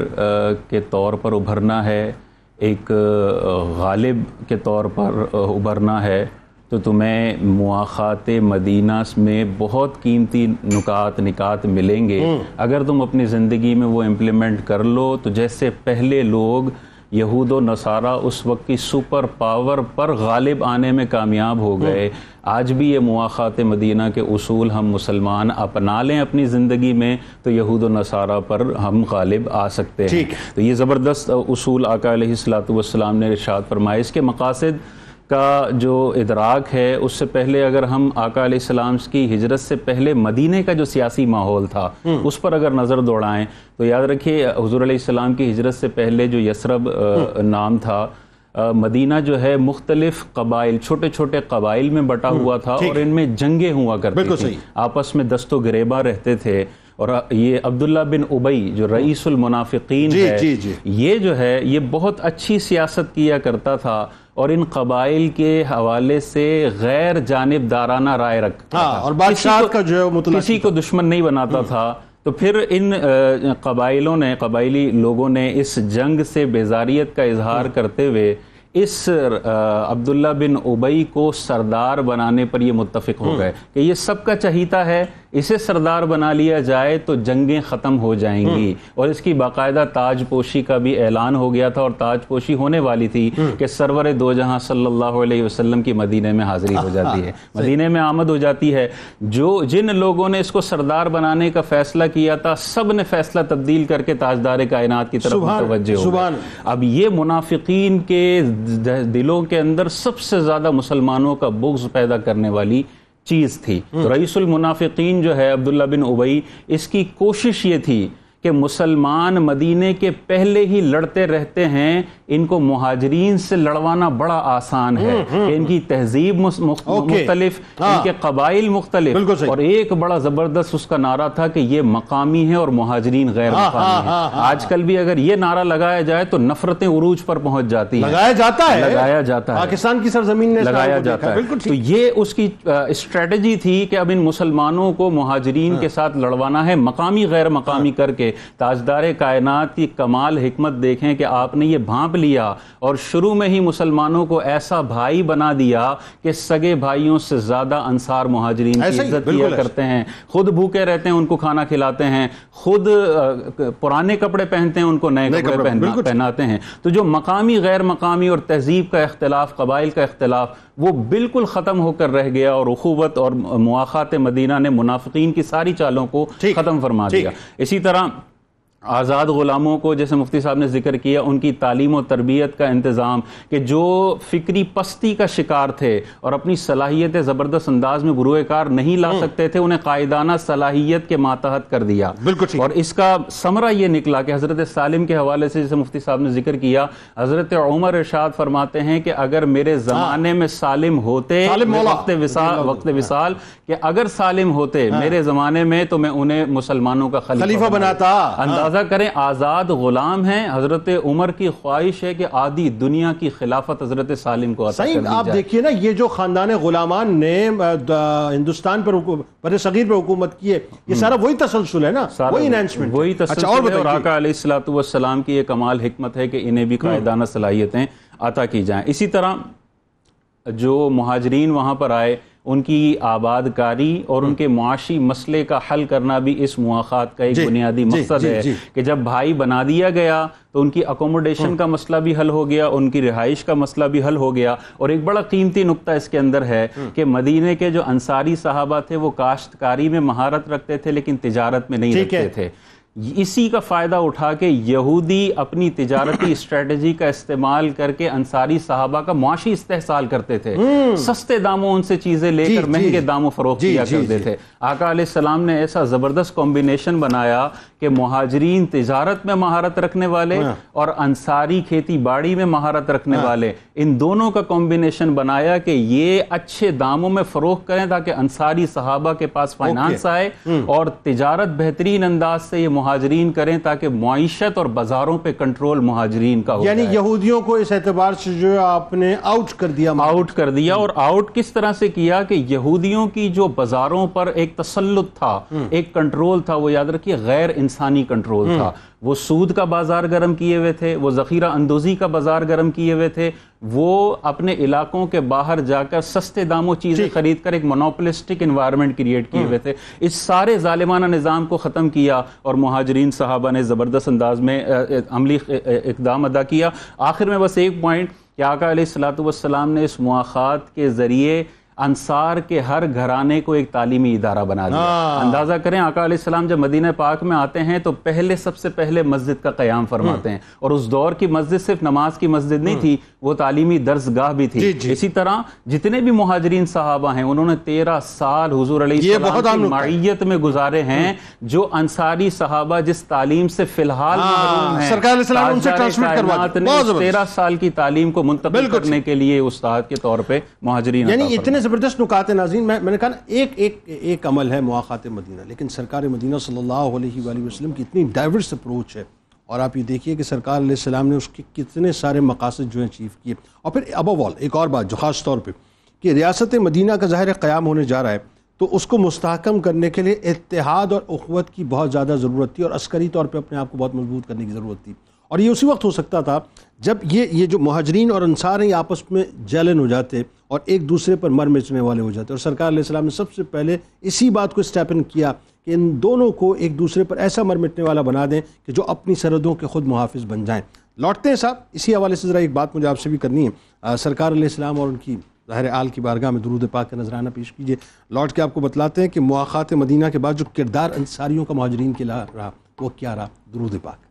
کے طور پر ابھرنا ہے، ایک غالب کے طور پر ابھرنا ہے، تو تمہیں مواخات مدینہ میں بہت قیمتی نکات ملیں گے۔ اگر تم اپنی زندگی میں وہ امپلیمنٹ کر لو تو جیسے پہلے لوگ یہود و نصارہ اس وقت کی سپر پاور پر غالب آنے میں کامیاب ہو گئے، آج بھی یہ مواخات مدینہ کے اصول ہم مسلمان اپنا لیں اپنی زندگی میں تو یہود و نصارہ پر ہم غالب آ سکتے ہیں۔ تو یہ زبردست اصول آقا علیہ السلام نے ارشاد فرمائے۔ اس کے مقاصد کا جو ادراک ہے اس سے پہلے اگر ہم آقا علیہ السلام کی ہجرت سے پہلے مدینے کا جو سیاسی ماحول تھا اس پر اگر نظر دوڑائیں تو یاد رکھیے حضور علیہ السلام کی ہجرت سے پہلے جو یثرب نام تھا، مدینہ جو ہے مختلف قبائل، چھوٹے چھوٹے قبائل میں بٹا ہوا تھا اور ان میں جنگیں ہوا کرتی تھیں، آپس میں دست و گریباں رہتے تھے۔ اور یہ عبداللہ بن ابی جو رئیس المنافقین ہے، یہ جو ہے یہ بہت اچھی سیاست کیا کرتا تھا اور ان قبائل کے حوالے سے غیر جانبدارانہ رائے رکھتا تھا، اور بادشاہت کا جو کسی کو دشمن نہیں بناتا تھا۔ تو پھر ان قبائلی لوگوں نے اس جنگ سے بیزاریت کا اظہار کرتے ہوئے اس عبداللہ بن ابی کو سردار بنانے پر یہ متفق ہو گئے کہ یہ سب کا چہیتا ہے، اسے سردار بنا لیا جائے تو جنگیں ختم ہو جائیں گی، اور اس کی باقاعدہ تاج پوشی کا بھی اعلان ہو گیا تھا اور تاج پوشی ہونے والی تھی کہ سرور دو جہاں صلی اللہ علیہ وسلم کی مدینے میں حاضری ہو جاتی ہے، مدینے میں آمد ہو جاتی ہے۔ جن لوگوں نے اس کو سردار بنانے کا فیصلہ کیا تھا سب نے فیصلہ تبدیل کر کے تاجدار کائنات کی طرف متوجہ ہو گئے۔ اب یہ منافقین کے دلوں کے اندر سب سے زیادہ مسلمانوں کا بغض پیدا کرنے والی چیز تھی۔ تو رئیس المنافقین جو ہے عبداللہ بن ابی، اس کی کوشش یہ تھی کہ مسلمان مدینے کے پہلے ہی لڑتے رہتے ہیں، ان کو مہاجرین سے لڑوانا بڑا آسان ہے کہ ان کی تہذیب مختلف، ان کے قبائل مختلف، اور ایک بڑا زبردست اس کا نعرہ تھا کہ یہ مقامی ہے اور مہاجرین غیر مقامی ہیں۔ آج کل بھی اگر یہ نعرہ لگایا جائے تو نفرتیں عروج پر پہنچ جاتی ہیں، لگایا جاتا ہے، پاکستان کی سرزمین نے لگایا جاتا ہے۔ تو یہ اس کی اسٹریٹجی تھی کہ اب ان مسلمانوں کو مہاجرین کے ساتھ لڑوانا ہے، مقامی غیر مقامی کر کے۔ تاجدار کائنات کی کمال حکمت دیکھیں کہ آپ نے یہ بھانپ لیا اور شروع میں ہی مسلمانوں کو ایسا بھائی بنا دیا کہ سگے بھائیوں سے زیادہ انصار مہاجرین کی عزت کیا کرتے ہیں، خود بھوکے رہتے ہیں ان کو کھانا کھلاتے ہیں، خود پرانے کپڑے پہنتے ہیں ان کو نئے کپڑے پہناتے ہیں۔ تو جو مقامی غیر مقامی اور تہذیب کا اختلاف، قبائل کا اختلاف، وہ بالکل ختم ہو کر رہ گیا، اور اخوت اور مواخات مدینہ نے منافقین کی ساری چالوں کو ختم فرما دیا۔ اسی طرح آزاد غلاموں کو، جیسے مفتی صاحب نے ذکر کیا، ان کی تعلیم و تربیت کا انتظام، کہ جو فکری پستی کا شکار تھے اور اپنی صلاحیت زبردست انداز میں بروئے کار نہیں لا سکتے تھے، انہیں قائدانہ صلاحیت کے ماتحت کر دیا۔ اور اس کا ثمرہ یہ نکلا کہ حضرت سالم کے حوالے سے جیسے مفتی صاحب نے ذکر کیا، حضرت عمر ارشاد فرماتے ہیں کہ اگر میرے زمانے میں سالم ہوتے، وقت وصال، کہ اگر سالم ہوتے میرے زمانے میں تو میں انہیں مسلمانوں کا خلیفہ بناتا۔ اندازہ کریں، آزاد غلام ہیں، حضرت عمر کی خواہش ہے کہ آدھی دنیا کی خلافت حضرت سالم کو عطا کر دی جائے۔ آپ دیکھیے نا، یہ جو خاندان غلامان نے ہندوستان پر بر صغیر پر حکومت کی ہے، یہ سارا وہی تسلسل ہے نا، وہی انہینسمنٹ، وہی تسلسل ہے، اور آقا علیہ الصلوۃ والسلام کی یہ کمال حکمت ہے کہ انہیں بھی قائدانہ صلاحیتیں عطا کی جائیں۔ اسی طرح جو مہاجرین وہاں پر آئے، ان کی آباد کاری اور ان کے معاشی مسئلے کا حل کرنا بھی اس مواخات کا ایک بنیادی مقصد ہے کہ جب بھائی بنا دیا گیا تو ان کی اکوموڈیشن کا مسئلہ بھی حل ہو گیا، ان کی رہائش کا مسئلہ بھی حل ہو گیا۔ اور ایک بڑا قیمتی نقطہ اس کے اندر ہے کہ مدینے کے جو انصاری صحابہ تھے وہ کاشتکاری میں مہارت رکھتے تھے لیکن تجارت میں نہیں رکھتے تھے۔ اسی کا فائدہ اٹھا کے یہودی اپنی تجارتی اسٹریٹجی کا استعمال کر کے انصاری صحابہ کا معاشی استحصال کرتے تھے، سستے داموں ان سے چیزیں لے کر مہنگے داموں فروخت کیا کرتے تھے۔ آقا علیہ السلام نے ایسا زبردست کمبینیشن بنایا کہ مہاجرین تجارت میں مہارت رکھنے والے اور انصاری کھیتی باڑی میں مہارت رکھنے والے، ان دونوں کا کمبینیشن بنایا کہ یہ اچھے داموں میں فروخت کریں تاکہ انصاری صحابہ کے پاس فائنانس آئے، اور تجارت بہترین انداز سے یہ مہاجرین کریں تاکہ معیشت اور بازاروں پہ کنٹرول مہاجرین کا ہو جائے۔ یعنی یہودیوں کو اس اعتبار سے جو آپ نے آؤٹ کر دیا، اور آؤٹ کس طرح سے کیا کہ یہودیوں کی جو بازاروں پر ایک تسلط تھا، ایک کنٹرول تھا، وہ یاد رکھیے غیر انسانی کنٹرول تھا۔ وہ سود کا بازار گرم کیے ہوئے تھے، وہ ذخیرہ اندوزی کا بازار گرم کیے ہوئے تھے، وہ اپنے علاقوں کے باہر جا کر سستے داموں چیزیں خرید کر ایک مونوپولسٹک انوائرمنٹ کریٹ کیے ہوئے تھے۔ اس سارے ظالمانہ نظام کو ختم کیا اور مہاجرین صحابہ نے زبردست انداز میں عملی اقدام ادا کیا۔ آخر میں بس ایک پوائنٹ کہ آقا علیہ الصلوۃ والسلام نے اس مواخات کے ذریعے انصار کے ہر گھرانے کو ایک تعلیمی ادارہ بنا دیا۔ اندازہ کریں، آقا علیہ السلام جب مدینہ پاک میں آتے ہیں تو سب سے پہلے مسجد کا قیام فرماتے ہیں، اور اس دور کی مسجد صرف نماز کی مسجد نہیں تھی، وہ تعلیمی درسگاہ بھی تھی۔ اسی طرح جتنے بھی مہاجرین صحابہ ہیں انہوں نے 13 سال حضور علیہ السلام کی معیت میں گزارے ہیں، جو انصاری صحابہ جس تعلیم سے فی الحال محروم ہیں، سرکار علیہ السلام ان سے ٹرانسمٹ کرواتے ہیں۔ 13 سال کی تعلیم کو منتقل کرنے کے لیے استاد کے طور پہ مہاجرین، یعنی اتنے زبردست نکات ناظرین۔ میں نے کہا نا، ایک عمل ہے مواخات مدینہ، لیکن سرکار مدینہ صلی اللہ علیہ وآلہ وسلم کی اتنی ڈائیورس اپروچ ہے، اور آپ یہ دیکھیے کہ سرکار علیہ السلام نے اس کے کتنے سارے مقاصد جو ہیں اچیو کیے۔ اور پھر ابو آل ایک اور بات جو خاص طور پہ کہ ریاست مدینہ کا ظاہر قیام ہونے جا رہا ہے، تو اس کو مستحکم کرنے کے لیے اتحاد اور اخوت کی بہت زیادہ ضرورت تھی، اور عسکری طور پہ اپنے آپ کو بہت مضبوط کرنے کی ضرورت تھی۔ اور یہ اسی وقت ہو سکتا تھا جب یہ جو مہاجرین اور انصار ہیں آپس میں جیلن ہو جاتے اور ایک دوسرے پر مر مچنے والے ہو جاتے، اور سرکار علیہ السلام نے سب سے پہلے اسی بات کو اسٹیپ ان کیا کہ ان دونوں کو ایک دوسرے پر ایسا مر مٹنے والا بنا دیں کہ جو اپنی سرحدوں کے خود محافظ بن جائیں۔ لوٹتے ہیں صاحب، اسی حوالے سے ذرا ایک بات مجھے آپ سے بھی کرنی ہے۔ سرکار علیہ السلام اور ان کی ظاہر آل کی بارگاہ میں درود پاک کا نذرانہ پیش کیجئے۔ لوٹ کے آپ کو بتلاتے ہیں کہ مواخات مدینہ کے بعد جو کردار انصاریوں کا مہاجرین کے رہا وہ کیا رہا۔ درود پاک۔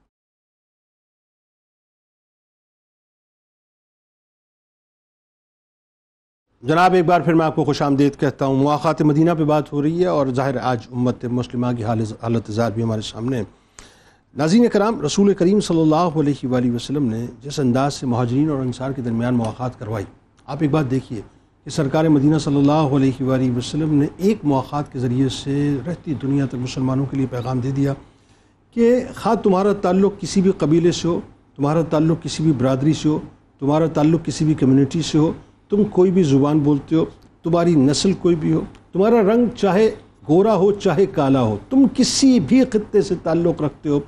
جناب ایک بار پھر میں آپ کو خوش آمدید کہتا ہوں۔ مواخات مدینہ پہ بات ہو رہی ہے، اور ظاہر آج امت مسلمہ کی حالت زار بھی ہمارے سامنے ہے۔ ناظرین کرام، رسول کریم صلی اللہ علیہ وآلہ وسلم نے جس انداز سے مہاجرین اور انصار کے درمیان مواخات کروائی، آپ ایک بات دیکھیے کہ سرکار مدینہ صلی اللہ علیہ وآلہ وسلم نے ایک مواخات کے ذریعے سے رہتی دنیا تک مسلمانوں کے لیے پیغام دے دیا کہ خواہ تمہارا تعلق کسی بھی قبیلے سے ہو، تمہارا تعلق کسی بھی برادری سے ہو، تمہارا تعلق کسی بھی کمیونٹی سے ہو، تم کوئی بھی زبان بولتے ہو، تمہاری نسل کوئی بھی ہو، تمہارا رنگ چاہے گورا ہو چاہے کالا ہو، تم کسی بھی خطے سے تعلق رکھتے ہو،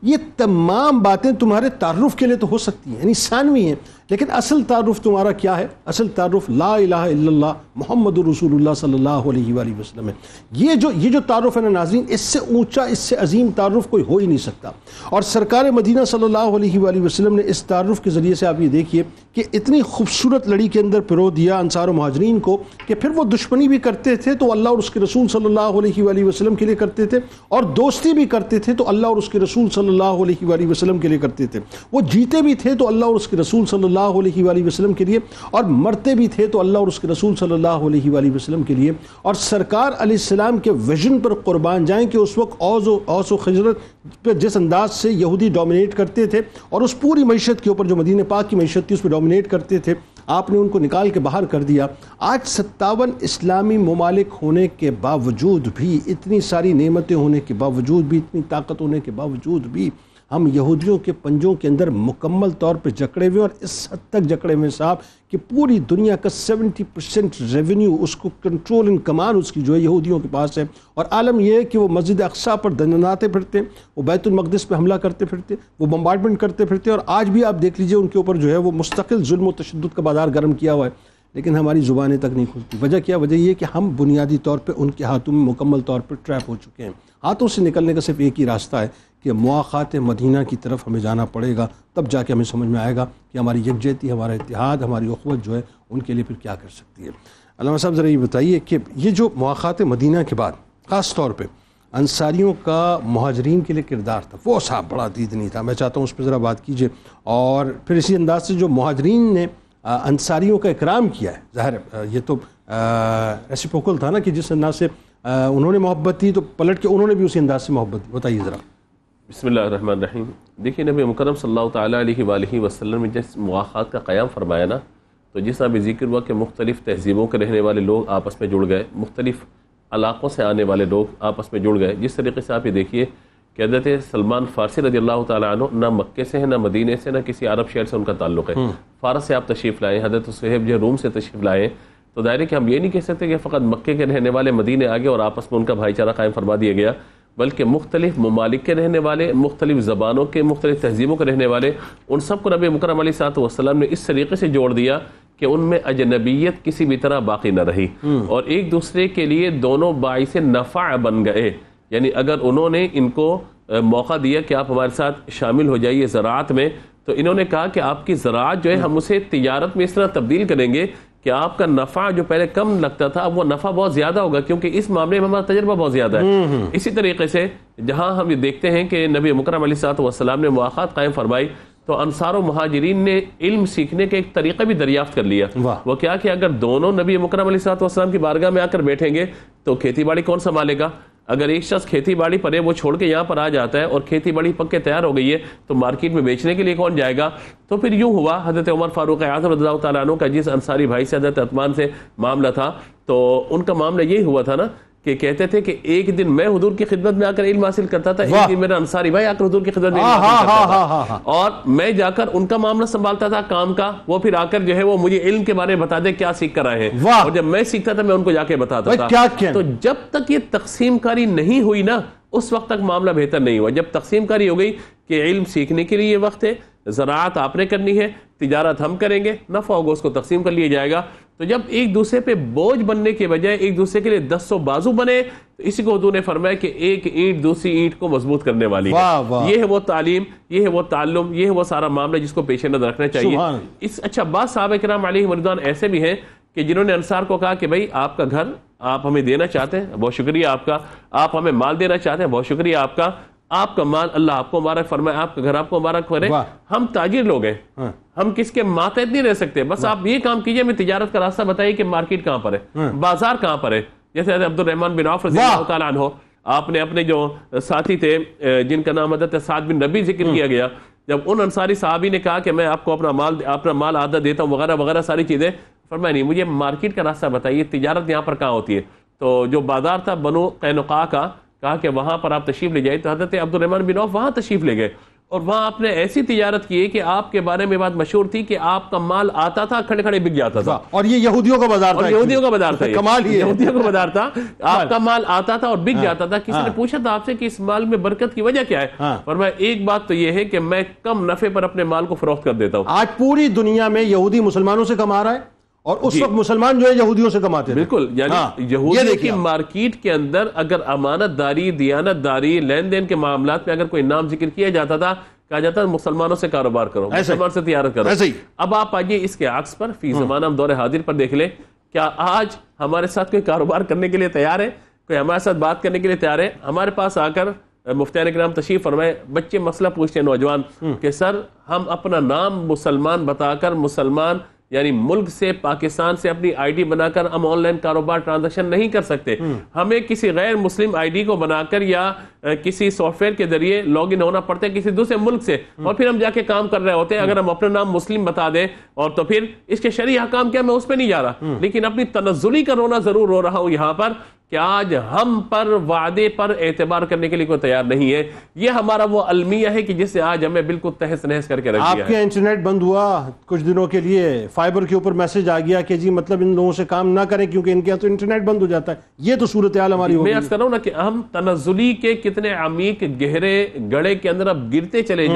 یہ تمام باتیں تمہارے تعارف کے لیے تو ہو سکتی ہیں، یعنی ثانوی ہیں، لیکن اصل تعارف تمہارا کیا ہے؟ اصل تعارف لا الہ الا اللہ محمد رسول اللہ صلی اللہ علیہ وآلہ وسلم ہے۔ یہ جو تعارف ہے نا ناظرین، اس سے اونچا، اس سے عظیم تعارف کوئی ہو ہی نہیں سکتا۔ اور سرکار مدینہ صلی اللہ علیہ وآلہ وسلم نے اس تعارف کے ذریعے سے آپ یہ دیکھیے کہ اتنی خوبصورت لڑی کے اندر پرو دیا انصار و مہاجرین کو کہ پھر وہ دشمنی بھی کرتے تھے تو اللہ اور اس کے رسول صلی اللہ علیہ وآلہ وسلم کے لیے کرتے تھے، اور دوستی بھی کرتے تھے تو اللہ اور اس کے رسول صلی اللہ علیہ وآلہ وسلم کے لیے کرتے تھے۔ وہ جیتے بھی تھے تو اللہ اور اس کے رسول صلی اللہ علیہ وآلہ وسلم کے لیے، اور مرتے بھی تھے تو اللہ اور اس کے رسول صلی اللہ علیہ وآلہ وسلم کے لیے۔ اور سرکار علیہ السلام کے ویژن پر قربان جائیں کہ اس وقت اوس و خزرج پہ جس انداز سے یہودی ڈومینیٹ کرتے تھے اور اس پوری معیشت کے اوپر جو مدینہ پاک کی معیشت تھی اس پہ ڈومینیٹ کرتے تھے، آپ نے ان کو نکال کے باہر کر دیا۔ آج 57 اسلامی ممالک ہونے کے باوجود بھی، اتنی ساری نعمتیں ہونے کے باوجود بھی، اتنی طاقت ہونے کے باوجود بھی، ہم یہودیوں کے پنجوں کے اندر مکمل طور پہ جکڑے ہوئے، اور اس حد تک جکڑے ہوئے صاحب کہ پوری دنیا کا 70% ریونیو، اس کو کنٹرول ان کمان اس کی جو ہے یہودیوں کے پاس ہے۔ اور عالم یہ ہے کہ وہ مسجد اقصیٰ پر دندناتے پھرتے، وہ بیت المقدس پہ حملہ کرتے پھرتے، وہ بمبارڈمنٹ کرتے پھرتے، اور آج بھی آپ دیکھ لیجئے ان کے اوپر جو ہے وہ مستقل ظلم و تشدد کا بازار گرم کیا ہوا ہے، لیکن ہماری زبانیں تک نہیں کھلتی۔ وجہ کیا؟ وجہ یہ کہ ہم بنیادی طور پہ ان کے ہاتھوں میں مکمل طور پر ٹریپ ہو چکے ہیں۔ ہاتھوں سے نکلنے کا صرف ایک ہی راستہ ہے کہ مواخات مدینہ کی طرف ہمیں جانا پڑے گا، تب جا کے ہمیں سمجھ میں آئے گا کہ ہماری یکجہتی، ہمارا اتحاد، ہماری اخوت جو ہے ان کے لیے پھر کیا کر سکتی ہے۔ علامہ صاحب ذرا یہ بتائیے کہ یہ جو مواخات مدینہ کے بعد خاص طور پہ انصاریوں کا مہاجرین کے لیے کردار تھا، وہ صاحب بڑا دیدنی تھا، میں چاہتا ہوں اس پہ ذرا بات کیجیے۔ اور پھر اسی انداز سے جو مہاجرین نے انصاریوں کا اکرام کیا ہے، ظاہر یہ تو ریسیپروکل تھا نا کہ جس انداز سے انہوں نے محبت دی تو پلٹ کے انہوں نے بھی اسی انداز سے محبت دی، بتائیے ذرا۔ بسم اللہ الرحمن الرحیم۔ دیکھیے نبی مکرم صلی اللہ تعالیٰ علیہ وآلہ وسلم نے جس مواخات کا قیام فرمایا نا، تو جس طرح بھی ذکر ہوا کہ مختلف تہذیبوں کے رہنے والے لوگ آپس میں جڑ گئے، مختلف علاقوں سے آنے والے لوگ آپس میں جڑ گئے۔ جس طریقے سے آپ یہ دیکھیے کہ حضرت سلمان فارسی رضی اللہ تعالیٰ عنہ نہ مکے سے ہیں، نہ مدینے سے، نہ کسی عرب شہر سے ان کا تعلق ہے، فارس سے آپ تشریف لائے، حضرت صہیب جو روم سے تشریف لائے، تو ظاہر ہے کہ ہم یہ نہیں کہہ سکتے کہ فقط مکے کے رہنے والے مدینے آگے اور آپس میں ان کا بھائی چارہ قائم فرما دیا گیا، بلکہ مختلف ممالک کے رہنے والے، مختلف زبانوں کے، مختلف تہذیبوں کے رہنے والے، ان سب کو نبی مکرم علیہ الصلوۃ والسلام نے اس طریقے سے جوڑ دیا کہ ان میں اجنبیت کسی بھی طرح باقی نہ رہی، اور ایک دوسرے کے لیے دونوں باعث نفع بن گئے۔ یعنی اگر انہوں نے ان کو موقع دیا کہ آپ ہمارے ساتھ شامل ہو جائیے زراعت میں، تو انہوں نے کہا کہ آپ کی زراعت جو ہے ہم اسے تجارت میں اس طرح تبدیل کریں گے کہ آپ کا نفع جو پہلے کم لگتا تھا اب وہ نفع بہت زیادہ ہوگا، کیونکہ اس معاملے میں ہمارا تجربہ بہت زیادہ ہے۔ اسی طریقے سے جہاں ہم یہ دیکھتے ہیں کہ نبی مکرم علیہ الصلوۃ والسلام نے مواخات قائم فرمائی، تو انصار و مہاجرین نے علم سیکھنے کا ایک طریقہ بھی دریافت کر لیا۔ وہ کیا کہ اگر دونوں نبی مکرم علیہ الصلوۃ والسلام کی بارگاہ میں آ کر بیٹھیں گے تو کھیتی باڑی کون سنبھالے گا؟ اگر ایک شخص کھیتی باڑی پر ہے وہ چھوڑ کے یہاں پر آ جاتا ہے اور کھیتی باڑی پکے تیار ہو گئی ہے تو مارکیٹ میں بیچنے کے لیے کون جائے گا؟ تو پھر یوں ہوا حضرت عمر فاروق اعظم رضی اللہ تعالیٰ عنہ کا جس انصاری بھائی سے حضرت عثمان سے معاملہ تھا، تو ان کا معاملہ یہی ہوا تھا نا کہ کہتے تھے کہ ایک دن میں حضور کی خدمت میں آ کر علم حاصل کرتا تھا، ایک دن میرا انصاری بھائی آ کر حضور کی خدمت میں علم حاصل کرتا تھا، اور میں جا کر ان کا معاملہ سنبھالتا تھا کام کا، وہ پھر آ کر جو ہے وہ مجھے علم کے بارے میں بتا دے کیا سیکھ کر آئے ہیں، اور جب میں سیکھتا تھا میں ان کو جا کے بتاتا تھا۔ تو جب تک یہ تقسیم کاری نہیں ہوئی نا اس وقت تک معاملہ بہتر نہیں ہوا۔ جب تقسیم کاری ہو گئی کہ علم سیکھنے کے لیے یہ وقت ہے، زراعت آپ نے کرنی ہے، تجارت ہم کریں گے، نفع ہوگا اس کو تقسیم کر لیا جائے گا، تو جب ایک دوسرے پہ بوجھ بننے کے بجائے ایک دوسرے کے لیے 10 بازو بنے، تو اسی کو حضور نے فرمایا کہ ایک اینٹ دوسری اینٹ کو مضبوط کرنے والی ہے۔ یہ ہے وہ تعلیم، یہ ہے وہ تعلم، یہ ہے وہ سارا معاملہ جس کو پیش نظر رکھنا چاہیے۔ اچھا، بعض صحابہ کرام علیہم رضوان ایسے بھی ہیں کہ جنہوں نے انصار کو کہا کہ بھائی آپ کا گھر آپ ہمیں دینا چاہتے ہیں، بہت شکریہ آپ کا، آپ ہمیں مال دینا چاہتے ہیں، بہت شکریہ آپ کا، آپ کا مال اللہ آپ کو مبارک فرمائے، آپ کا گھر آپ کو مبارک کرے، ہم تاجر لوگ ہیں، ہم کس کے ماتحت نہیں رہ سکتے، بس آپ یہ کام کیجئے، ہمیں تجارت کا راستہ بتائیے کہ مارکیٹ کہاں پر ہے، بازار کہاں پر ہے۔ جیسے عبد الرحمن بن عوف رضی اللہ تعالیٰ عنہ آپ نے اپنے جو ساتھی تھے جن کا نام حضرت سعد بن ربیع ذکر کیا گیا، جب ان انصاری صحابی نے کہا کہ میں آپ کو اپنا مال آدھا دیتا ہوں وغیرہ وغیرہ ساری چیزیں، فرمایا نہیں، مجھے مارکیٹ کا راستہ بتائیے، تجارت یہاں پر کہاں ہوتی ہے؟ تو جو بازار تھا بنو قینقاع کا، کہا کہ وہاں پر آپ تشریف لے جائیں. تو حضرت عبد الرحمن بن عوف وہاں تشریف لے گئے اور وہاں آپ نے ایسی تجارت کی کہ آپ کے بارے میں بات مشہور تھی کہ آپ کا مال آتا تھا کھڑے کھڑے بک جاتا تھا. اور یہ یہودیوں کا بازار تھا، یہودیوں کا بازار تھا، کمال ہی ہے، یہودیوں کا بازار تھا. آپ کا مال آتا تھا اور بک جاتا تھا. کسی نے پوچھا تھا آپ سے کہ اس مال میں برکت کی وجہ کیا ہے؟ فرمایا ایک بات تو یہ ہے کہ میں کم نفع پر اپنے مال کو فروخت کر دیتا ہوں. آج پوری دنیا میں یہودی مسلمانوں سے کما رہا ہے اور اس وقت مسلمان جو ہے یہودیوں سے کماتے تھے. بالکل، یعنی یہودیوں کی مارکیٹ کے اندر اگر امانت داری، دیانت داری، لین دین کے معاملات میں اگر کوئی نام ذکر کیا جاتا تھا، کہا جاتا ہے مسلمانوں سے کاروبار کرو، مسلمان سے تجارت کرو. اب آپ آئیے اس کے عکس پر، فی زمانہ ہم دور حاضر پر دیکھ لیں، کیا آج ہمارے ساتھ کوئی کاروبار کرنے کے لیے تیار ہے؟ کوئی ہمارے ساتھ بات کرنے کے لیے تیار ہے؟ ہمارے پاس آ کر مفتیان کرام تشریف فرمائے، بچے مسئلہ پوچھتے ہیں نوجوان کہ سر ہم اپنا نام مسلمان بتا کر، مسلمان یعنی ملک سے، پاکستان سے اپنی آئی ڈی بنا کر ہم آن لائن کاروبار ٹرانزیکشن نہیں کر سکتے. ہمیں کسی غیر مسلم آئی ڈی کو بنا کر یا کسی سافٹ ویئر کے ذریعے لاگ ان ہونا پڑتا ہے کسی دوسرے ملک سے، اور پھر ہم جا کے کام کر رہے ہوتے ہیں. اگر ہم اپنا نام مسلم بتا دیں اور تو پھر اس کے شرعی احکام کیا، میں اس پہ نہیں جا رہا، لیکن اپنی تنزلی کا رونا ضرور رو رہا ہوں یہاں پر کہ آج ہم پر وعدے پر اعتبار کرنے کے لیے کوئی تیار نہیں ہے. یہ ہمارا وہ المیہ ہے کہ جس سے آج ہمیں بالکل تہس نہس کر کے رکھ دیا ہے. آپ کے انٹرنیٹ بند ہوا کچھ دنوں کے لیے، فائبر کے اوپر میسج آ گیا کہ جی مطلب ان لوگوں سے کام نہ کریں کیونکہ ان کے تو انٹرنیٹ بند ہو جاتا ہے. یہ تو صورتحال ہماری ہو گئی. میں عرض کر رہا ہوں نا کہ ہم تنزلی کے کتنے عمیق گہرے گڑھے کے اندر اب گرتے چلے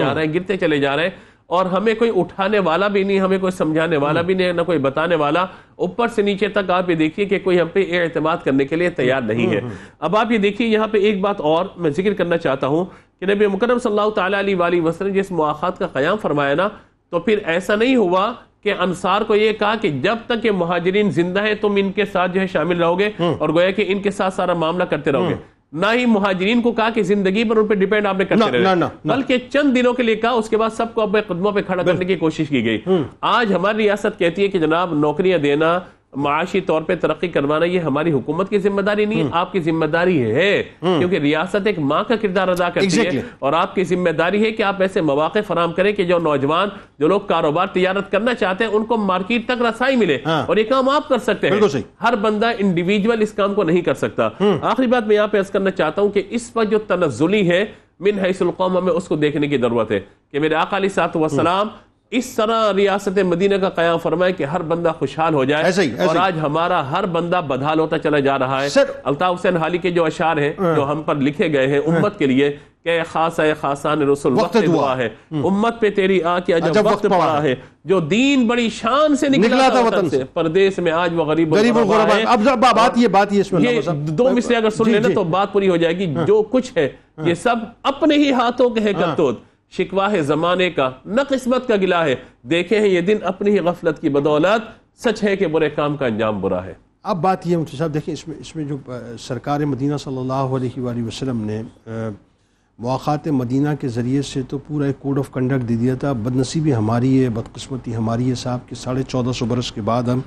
جا رہے ہیں اور ہمیں کوئی اٹھانے والا بھی نہیں، ہمیں کوئی سمجھانے والا بھی نہیں، نہ کوئی بتانے والا. اوپر سے نیچے تک آپ یہ دیکھیے کہ کوئی ہم پہ اعتماد کرنے کے لیے تیار نہیں ہے. اب آپ یہ دیکھیے یہاں پہ ایک بات اور میں ذکر کرنا چاہتا ہوں کہ نبی مکرم صلی اللہ تعالیٰ علیہ وآلہ وسلم جس مواخات کا قیام فرمایا نا، تو پھر ایسا نہیں ہوا کہ انصار کو یہ کہا کہ جب تک کہ مہاجرین زندہ ہیں تم ان کے ساتھ جو ہے شامل رہو گے اور گویا کہ ان کے ساتھ سارا معاملہ کرتے رہو گے. نہ ہی مہاجرین کو کہا کہ زندگی پر ان پہ ڈیپینڈ آپ نے کرتے رہے، بلکہ چند دنوں کے لیے کہا، اس کے بعد سب کو اپنے قدموں پہ کھڑا کرنے کی کوشش کی گئی. آج ہماری ریاست کہتی ہے کہ جناب نوکریاں دینا، معاشی طور پہ ترقی کروانا یہ ہماری حکومت کی ذمہ داری نہیں ہے، آپ کی ذمہ داری ہے، کیونکہ ریاست ایک ماں کا کردار ادا کرتی ہے اور آپ کی ذمہ داری ہے کہ آپ ایسے مواقع فراہم کریں کہ جو نوجوان، جو لوگ کاروبار تجارت کرنا چاہتے ہیں ان کو مارکیٹ تک رسائی ملے. اور یہ کام آپ کر سکتے ہیں، ہر بندہ انڈیویجول اس کام کو نہیں کر سکتا. آخری بات میں یہاں پہ عرض کرنا چاہتا ہوں کہ اس وقت جو تنزلی ہے من حیث القوم، ہمیں اس کو دیکھنے کی ضرورت ہے کہ میرے آقا علیہ الصلوۃ والسلام اس طرح ریاست مدینہ کا قیام فرمائے کہ ہر بندہ خوشحال ہو جائے. اور آج ہمارا ہر بندہ بدحال ہوتا چلا جا رہا ہے. الطاف حسین حالی کے جو اشعار ہیں جو ہم پر لکھے گئے ہیں امت کے لیے کہ خاص ہے خاصان رسول وقت دعا ہے، امت پہ تیری آ کے عجب وقت پڑا ہے، جو دین بڑی شان سے نکلا تھا وطن سے، پردیس میں آج وہ غریب الغرباء ہے. اب بات یہ اس میں دو مثلیں اگر سن لینا تو بات پوری ہو جائے گی. جو کچھ ہے یہ سب اپنے ہی ہاتھوں کے ہے کرتوت، شکوا ہے زمانے کا نہ قسمت کا گلا ہے، دیکھے ہیں یہ دن اپنی ہی غفلت کی بدولت، سچ ہے کہ برے کام کا انجام برا ہے. اب بات یہ مفتی صاحب دیکھیں اس میں جو سرکار مدینہ صلی اللہ علیہ وآلہ وسلم نے مواخات مدینہ کے ذریعے سے تو پورا ایک کوڈ آف کنڈکٹ دے دیا تھا. بدنصیبی ہماری ہے، بدقسمتی ہماری ہے صاحب کہ 1450 برس کے بعد ہم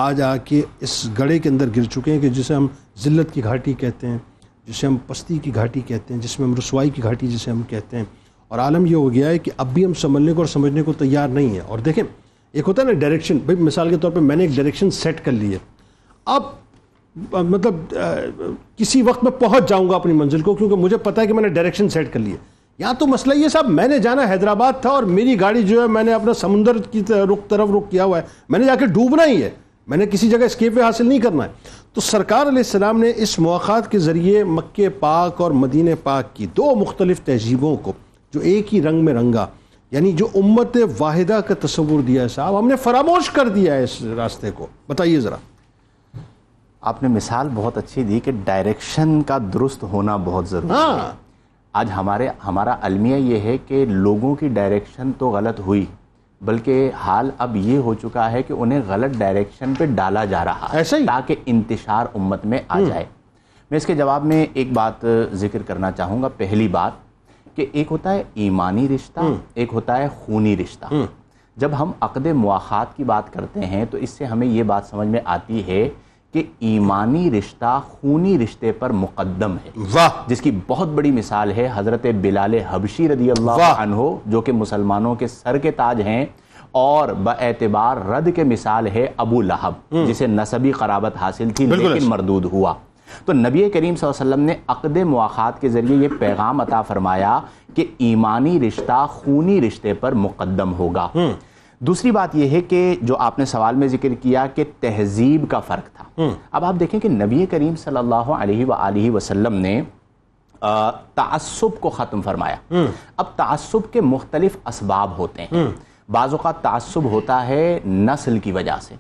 آج آ کے اس گڑھے کے اندر گر چکے ہیں کہ جسے ہم ذلت کی گھاٹی کہتے ہیں، جسے ہم پستی کی گھاٹی کہتے ہیں، جس میں ہم رسوائی کی گھاٹی جسے ہم کہتے ہیں. اور عالم یہ ہو گیا ہے کہ اب بھی ہم سنبھلنے کو اور سمجھنے کو تیار نہیں ہیں. اور دیکھیں ایک ہوتا ہے نا ڈائریکشن، بھائی مثال کے طور پہ میں نے ایک ڈائریکشن سیٹ کر لی ہے، اب مطلب کسی وقت میں پہنچ جاؤں گا اپنی منزل کو کیونکہ مجھے پتا ہے کہ میں نے ڈائریکشن سیٹ کر لی ہے. یہاں تو مسئلہ یہ صاحب میں نے جانا حیدرآباد تھا اور میری گاڑی جو ہے میں نے اپنا سمندر کی طرف رخ کیا ہوا ہے، میں نے جا کے ڈوبنا ہی ہے، میں نے کسی جگہ اسکیپ وے حاصل نہیں کرنا ہے. تو سرکار علیہ السلام نے اس مواخات کے ذریعے مکہ پاک اور مدینہ پاک کی دو مختلف تہذیبوں کو جو ایک ہی رنگ میں رنگا، یعنی جو امت واحدہ کا تصور دیا ہے صاحب، ہم نے فراموش کر دیا ہے اس راستے کو. بتائیے ذرا. آپ نے مثال بہت اچھی دی کہ ڈائریکشن کا درست ہونا بہت ضروری ہے. آج ہمارا المیہ یہ ہے کہ لوگوں کی ڈائریکشن تو غلط ہوئی، بلکہ حال اب یہ ہو چکا ہے کہ انہیں غلط ڈائریکشن پہ ڈالا جا رہا ہے تاکہ انتشار امت میں آ جائے. میں اس کے جواب میں ایک بات ذکر کرنا چاہوں گا. پہلی بات کہ ایک ہوتا ہے ایمانی رشتہ، ایک ہوتا ہے خونی رشتہ. جب ہم عقد مواخات کی بات کرتے ہیں تو اس سے ہمیں یہ بات سمجھ میں آتی ہے کہ ایمانی رشتہ خونی رشتے پر مقدم ہے. واہ. جس کی بہت بڑی مثال ہے حضرت بلال حبشی رضی اللہ عنہ جو کہ مسلمانوں کے سر کے تاج ہیں, اور باعتبار رد کے مثال ہے ابو لہب جسے نسبی قرابت حاصل تھی لیکن مردود ہوا. تو نبی کریم صلی اللہ علیہ وسلم نے عقد مواخات کے ذریعے یہ پیغام عطا فرمایا کہ ایمانی رشتہ خونی رشتے پر مقدم ہوگا. دوسری بات یہ ہے کہ جو آپ نے سوال میں ذکر کیا کہ تہذیب کا فرق تھا. اب آپ دیکھیں کہ نبی کریم صلی اللہ علیہ وآلہ وسلم نے تعصب کو ختم فرمایا. اب تعصب کے مختلف اسباب ہوتے ہیں. بعض اوقات تعصب ہوتا ہے نسل کی وجہ سے,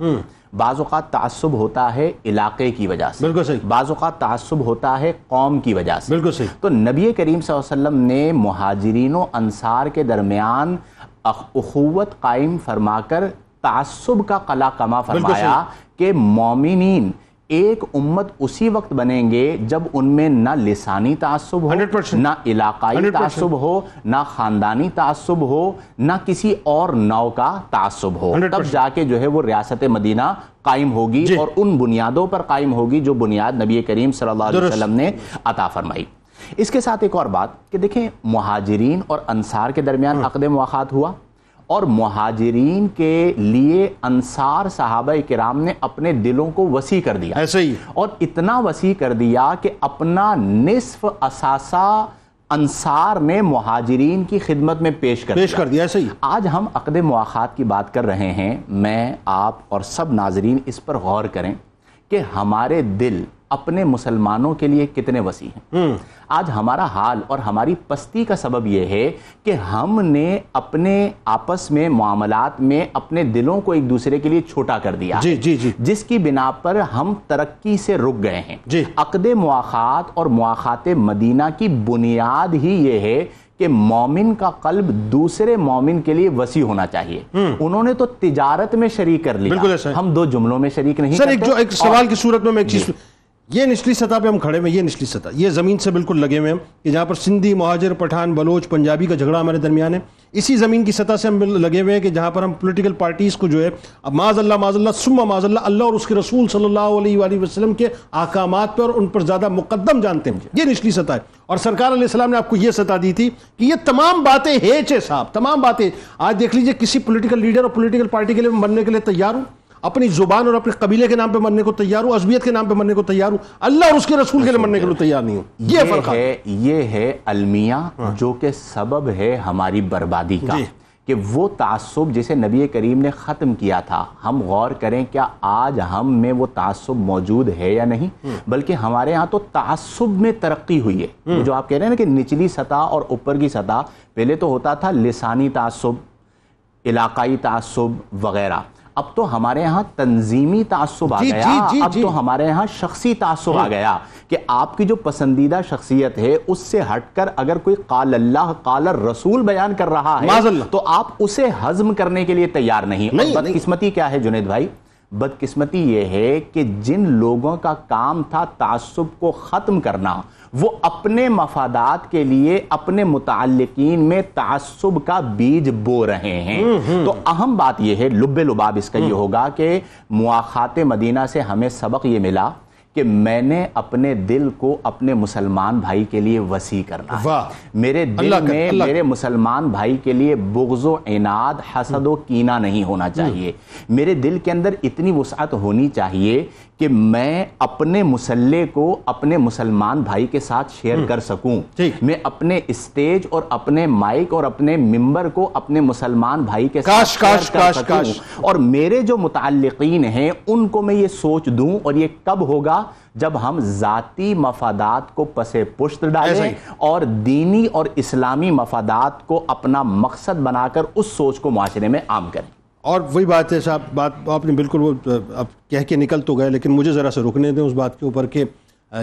بعض اوقات تعصب ہوتا ہے علاقے کی وجہ سے, بالکل صحیح, بعض اوقات تعصب ہوتا ہے قوم کی وجہ سے. بالکل صحیح. تو نبی کریم صلی اللہ علیہ وسلم نے مہاجرین و انصار کے درمیان اخوت قائم فرما کر تعصب کا قلع کما فرمایا کہ مومنین ایک امت اسی وقت بنیں گے جب ان میں نہ لسانی تعصب ہو, 100%, نہ علاقائی تعصب ہو, نہ خاندانی تعصب ہو, نہ کسی اور نوع کا تعصب ہو. 100%. تب جا کے جو ہے وہ ریاست مدینہ قائم ہوگی اور ان بنیادوں پر قائم ہوگی جو بنیاد نبی کریم صلی اللہ علیہ وسلم نے عطا فرمائی. اس کے ساتھ ایک اور بات کہ دیکھیں مہاجرین اور انصار کے درمیان عقد مواخات ہوا, اور مہاجرین کے لیے انصار صحابہ کرام نے اپنے دلوں کو وسیع کر دیا, ایسے ہی, اور اتنا وسیع کر دیا کہ اپنا نصف اثاثہ انصار نے مہاجرین کی خدمت میں پیش کر دیا. ایسے ہی. آج ہم عقد مواخات کی بات کر رہے ہیں. میں, آپ اور سب ناظرین اس پر غور کریں کہ ہمارے دل اپنے مسلمانوں کے لیے کتنے وسیع ہیں. آج ہمارا حال اور ہماری پستی کا سبب یہ ہے کہ ہم نے اپنے آپس میں معاملات میں اپنے دلوں کو ایک دوسرے کے لیے چھوٹا کر دیا, جس کی بنا پر ہم ترقی سے رک گئے ہیں. عقد مواخات اور مواخات مدینہ کی بنیاد ہی یہ ہے کہ مومن کا قلب دوسرے مومن کے لیے وسیع ہونا چاہیے. انہوں نے تو تجارت میں شریک کر لیا, ہم دو جملوں میں شریک نہیں کرتے. سر ایک سوال کی صورت میں ایک چیز, یہ نچلی سطح پہ ہم کھڑے ہیں, یہ نچلی سطح, یہ زمین سے بالکل لگے ہوئے ہیں کہ جہاں پر سندھی, مہاجر, پٹھان, بلوچ, پنجابی کا جھگڑا ہمارے درمیان ہے. اسی زمین کی سطح سے ہم لگے ہوئے ہیں کہ جہاں پر ہم پولیٹیکل پارٹیز کو جو ہے اب معاذ اللہ ثم معاذ اللہ اور اس کے رسول صلی اللہ علیہ وآلہ وسلم کے احکامات پر اور ان پر زیادہ مقدم جانتے ہیں. یہ نچلی سطح ہے. اور سرکار علیہ السلام نے آپ کو یہ سطح دی تھی کہ یہ تمام باتیں صاحب, تمام باتیں. آج دیکھ لیجئے کسی پولیٹیکل لیڈر اور پولیٹیکل پارٹی کے لیے مرنے کے لیے تیار ہوں, اپنی زبان اور اپنے قبیلے کے نام پہ مرنے کو تیار ہوں, عصبیت کے نام پہ مرنے کو تیار ہوں, اللہ اور اس کے رسول کے لیے مرنے کے لیے تیار نہیں ہوں. یہ فرق ہے. یہ ہے المیہ جو کہ سبب ہے ہماری بربادی کا, کہ وہ تعصب جسے نبی کریم نے ختم کیا تھا, ہم غور کریں کیا آج ہم میں وہ تعصب موجود ہے یا نہیں. بلکہ ہمارے ہاں تو تعصب میں ترقی ہوئی ہے. جو آپ کہہ رہے ہیں نا کہ نچلی سطح اور اوپر کی سطح, پہلے تو ہوتا تھا لسانی تعصب, علاقائی تعصب وغیرہ. اب تو ہمارے ہاں تنظیمی تعصب آ گیا, اب تو ہمارے ہاں شخصی تعصب آ گیا کہ آپ کی جو پسندیدہ شخصیت ہے اس سے ہٹ کر اگر کوئی قال اللہ قال الرسول بیان کر رہا ہے تو آپ اسے ہضم کرنے کے لیے تیار نہیں. بدقسمتی کیا ہے جنید بھائی, بدقسمتی یہ ہے کہ جن لوگوں کا کام تھا تعصب کو ختم کرنا, وہ اپنے مفادات کے لیے اپنے متعلقین میں تعصب کا بیج بو رہے ہیں. تو اہم بات یہ ہے, لب لباب اس کا یہ ہوگا کہ مواخات مدینہ سے ہمیں سبق یہ ملا کہ میں نے اپنے دل کو اپنے مسلمان بھائی کے لیے وسیع کرنا ہے. میرے دل میں میرے مسلمان بھائی کے لیے بغض و عناد, حسد و کینہ نہیں ہونا چاہیے. میرے دل کے اندر اتنی وسعت ہونی چاہیے کہ میں اپنے مسلح کو اپنے مسلمان بھائی کے ساتھ شیئر کر سکوں. میں اپنے اسٹیج اور اپنے مائک اور اپنے ممبر کو اپنے مسلمان بھائی کے ساتھ شیئر کر سکوں, اور میرے جو متعلقین ہیں ان کو میں یہ سوچ دوں. اور یہ کب ہوگا؟ جب ہم ذاتی مفادات کو پسے پشت ڈالیں اور دینی اور اسلامی مفادات کو اپنا مقصد بنا کر اس سوچ کو معاشرے میں عام کریں. اور وہی بات ہے صاحب, بات آپ نے بالکل وہ اب کہہ کے نکل تو گئے, لیکن مجھے ذرا سے رکنے دیں اس بات کے اوپر کہ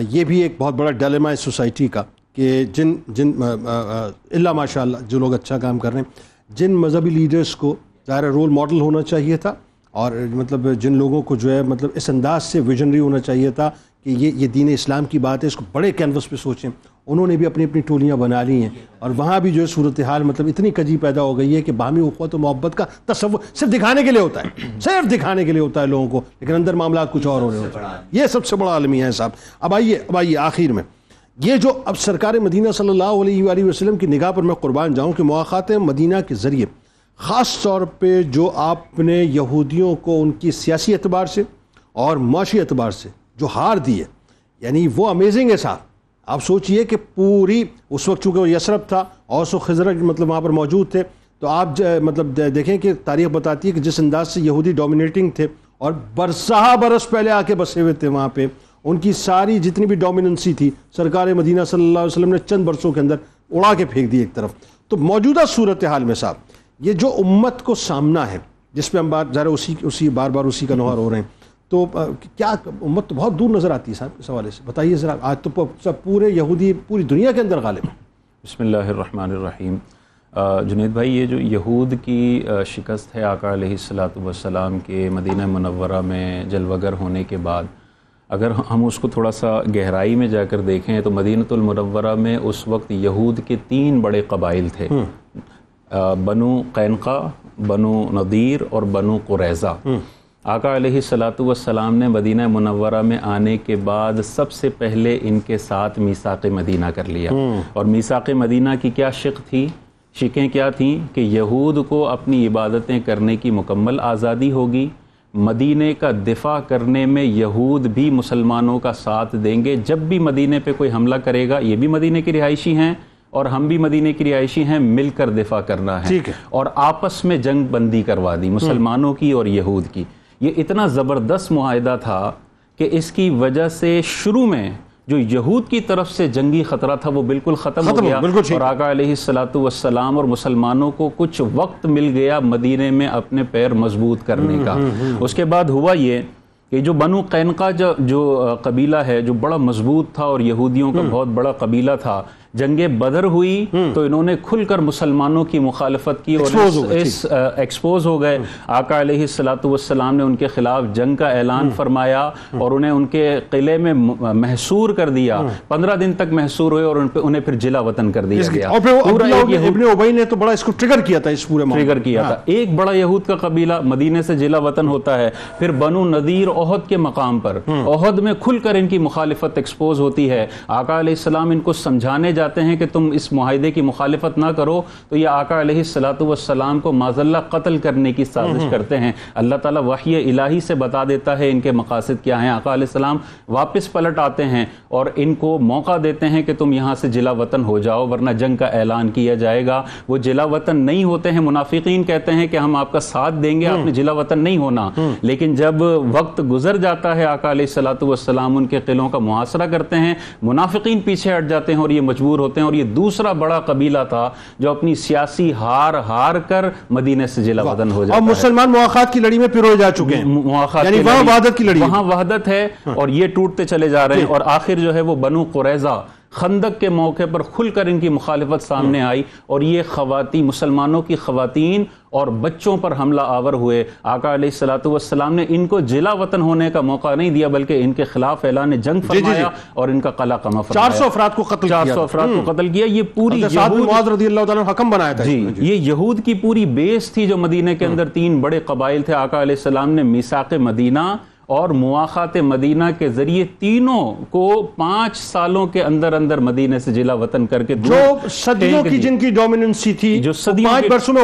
یہ بھی ایک بہت بڑا ڈیلیما ہے سوسائٹی کا کہ جن اللہ ماشاء اللہ جو لوگ اچھا کام کر رہے ہیں, جن مذہبی لیڈرز کو ظاہر رول ماڈل ہونا چاہیے تھا, اور مطلب جن لوگوں کو جو ہے مطلب اس انداز سے ویژنری ہونا چاہیے تھا کہ یہ دین اسلام کی بات ہے, اس کو بڑے کینوس پہ سوچیں, انہوں نے بھی اپنی اپنی ٹولیاں بنا لی ہیں، اور وہاں بھی جو ہے صورتحال مطلب اتنی کجی پیدا ہو گئی ہے کہ باہمی اخوت و محبت کا تصور صرف دکھانے کے لیے ہوتا ہے، صرف دکھانے کے لیے ہوتا ہے لوگوں کو، لیکن اندر معاملات کچھ اور ہو رہے ہوتے ہیں۔ یہ سب سے بڑا المیہ ہے صاحب۔ اب آئیے آخر میں یہ جو اب سرکار مدینہ صلی اللہ علیہ وآلہ وسلم کی نگاہ پر میں قربان جاؤں کہ مواخات مدینہ کے ذریعے خاص طور پہ جو آپ نے یہودیوں کو ان کی سیاسی اعتبار سے اور معاشی اعتبار سے جو ہار دی ہے، یعنی وہ امیزنگ ہے صاحب۔ آپ سوچئے کہ پوری اس وقت چونکہ وہ یثرب تھا، اوس و خزرج مطلب وہاں پر موجود تھے، تو آپ مطلب دیکھیں کہ تاریخ بتاتی ہے کہ جس انداز سے یہودی ڈومینیٹنگ تھے اور برسہ برس پہلے آ کے بسے ہوئے تھے وہاں پہ، ان کی ساری جتنی بھی ڈومیننسی تھی سرکار مدینہ صلی اللہ علیہ وسلم نے چند برسوں کے اندر اڑا کے پھینک دی ایک طرف۔ تو موجودہ صورتحال میں صاحب یہ جو امت کو سامنا ہے، جس پہ ہم ذرا اسی بار بار اسی کا نوہر ہو رہے ہیں، تو کیا امت تو بہت دور نظر آتی ہے صاحب اس حوالے سے بتائیے ذرا۔ آج تو سب پورے یہودی پوری دنیا کے اندر غالب ہیں۔ بسم اللہ الرحمن الرحیم۔ جنید بھائی، یہ جو یہود کی شکست ہے آقا علیہ السلام کے مدینہ منورہ میں جلوہ گر ہونے کے بعد، اگر ہم اس کو تھوڑا سا گہرائی میں جا کر دیکھیں تو مدینہ المنورہ میں اس وقت یہود کے 3 بڑے قبائل تھے، بنو قینقاع، بنو نضیر اور بنو قریظہ۔ آقا علیہ السلام نے مدینہ منورہ میں آنے کے بعد سب سے پہلے ان کے ساتھ میثاق مدینہ کر لیا، اور میثاق مدینہ کی کیا شقیں کیا تھیں کہ یہود کو اپنی عبادتیں کرنے کی مکمل آزادی ہوگی، مدینے کا دفاع کرنے میں یہود بھی مسلمانوں کا ساتھ دیں گے، جب بھی مدینے پہ کوئی حملہ کرے گا یہ بھی مدینے کی رہائشی ہیں اور ہم بھی مدینے کی رہائشی ہیں، مل کر دفاع کرنا ہے، اور آپس میں جنگ بندی کروا دی مسلمانوں کی اور یہود کی۔ یہ اتنا زبردست معاہدہ تھا کہ اس کی وجہ سے شروع میں جو یہود کی طرف سے جنگی خطرہ تھا وہ بالکل ختم ہو گیا، اور آقا علیہ السلام اور مسلمانوں کو کچھ وقت مل گیا مدینے میں اپنے پیر مضبوط کرنے کا۔ اس کے بعد ہوا یہ کہ جو بنو قینقاع جو قبیلہ ہے جو بڑا مضبوط تھا اور یہودیوں کا بہت بڑا قبیلہ تھا، جنگ بدر ہوئی تو انہوں نے کھل کر مسلمانوں کی مخالفت کی اور ایکسپوز ہو گئے۔ آقا علیہ السلام نے ان کے خلاف جنگ کا اعلان فرمایا اور انہیں ان کے قلعے میں محصور کر دیا، 15 دن تک محصور ہوئے اور انہیں پھر جلا وطن کر دیا گیا۔ ابن ابی نے تو بڑا اس کو ٹریگر کیا تھا، اس پورے ٹریگر کیا تھا۔ ایک بڑا یہود کا قبیلہ مدینے سے جلا وطن ہوتا ہے، پھر بنو نذیر احد کے مقام پر، احد میں کھل کر ان کی مخالفت ایکسپوز ہوتی ہے۔ آقا علیہ السلام ان کو سمجھانے جاتے ہیں کہ تم اس معاہدے کی مخالفت نہ کرو، تو یہ آقا علیہ السلام کو معاذ اللہ قتل کرنے کی سازش کرتے ہیں۔ اللہ تعالیٰ وحی الہی سے بتا دیتا ہے ان کے مقاصد کیا ہیں۔ آقا علیہ السلام واپس پلٹ آتے ہیں اور ان کو موقع دیتے ہیں کہ تم یہاں سے جلا وطن ہو جاؤ ورنہ جنگ کا اعلان کیا جائے گا۔ وہ جلا وطن نہیں ہوتے ہیں، منافقین کہتے ہیں کہ ہم آپ کا ساتھ دیں گے، آپ نے جلا وطن نہیں ہونا، لیکن جب وقت گزر جاتا ہے آقا علیہ السلام ان کے قلعوں کا محاصرہ کرتے ہیں، منافقین پیچھے ہٹ جاتے ہیں اور یہ مجبور ہوتے ہیں، اور یہ دوسرا بڑا قبیلہ تھا جو اپنی سیاسی ہار کر مدینے سے جلا وطن ہو جاتا ہے۔ اور مسلمان مواخات کی لڑی میں پروئے جا چکے ہیں، یعنی وہاں وحدت کی لڑی، وہاں وحدت ہے اور یہ ٹوٹتے چلے جا رہے ہیں، اور آخر جو ہے وہ بنو قریظہ خندق کے موقع پر کھل کر ان کی مخالفت سامنے آئی اور یہ خواتین، مسلمانوں کی خواتین اور بچوں پر حملہ آور ہوئے۔ آقا علیہ السلام نے ان کو جلا وطن ہونے کا موقع نہیں دیا بلکہ ان کے خلاف اعلان جنگ فرمایا اور ان کا قلعہ قمع فرمایا۔ 400 افراد کو قتل کیا، 400 افراد کو قتل کیا۔ یہ پوری معاذ رضی اللہ تعالیٰ حکم بنایا تھا، یہ یہود کی پوری بیس تھی جو مدینے کے اندر 3 بڑے قبائل تھے۔ آقا علیہ السلام نے میثاق مدینہ اور مواخات مدینہ کے ذریعے تینوں کو 5 سالوں کے اندر مدینے سے جلا وطن کر کے جو صدیوں کی جن کی ڈومیننسی تھی جو 5 برسوں میں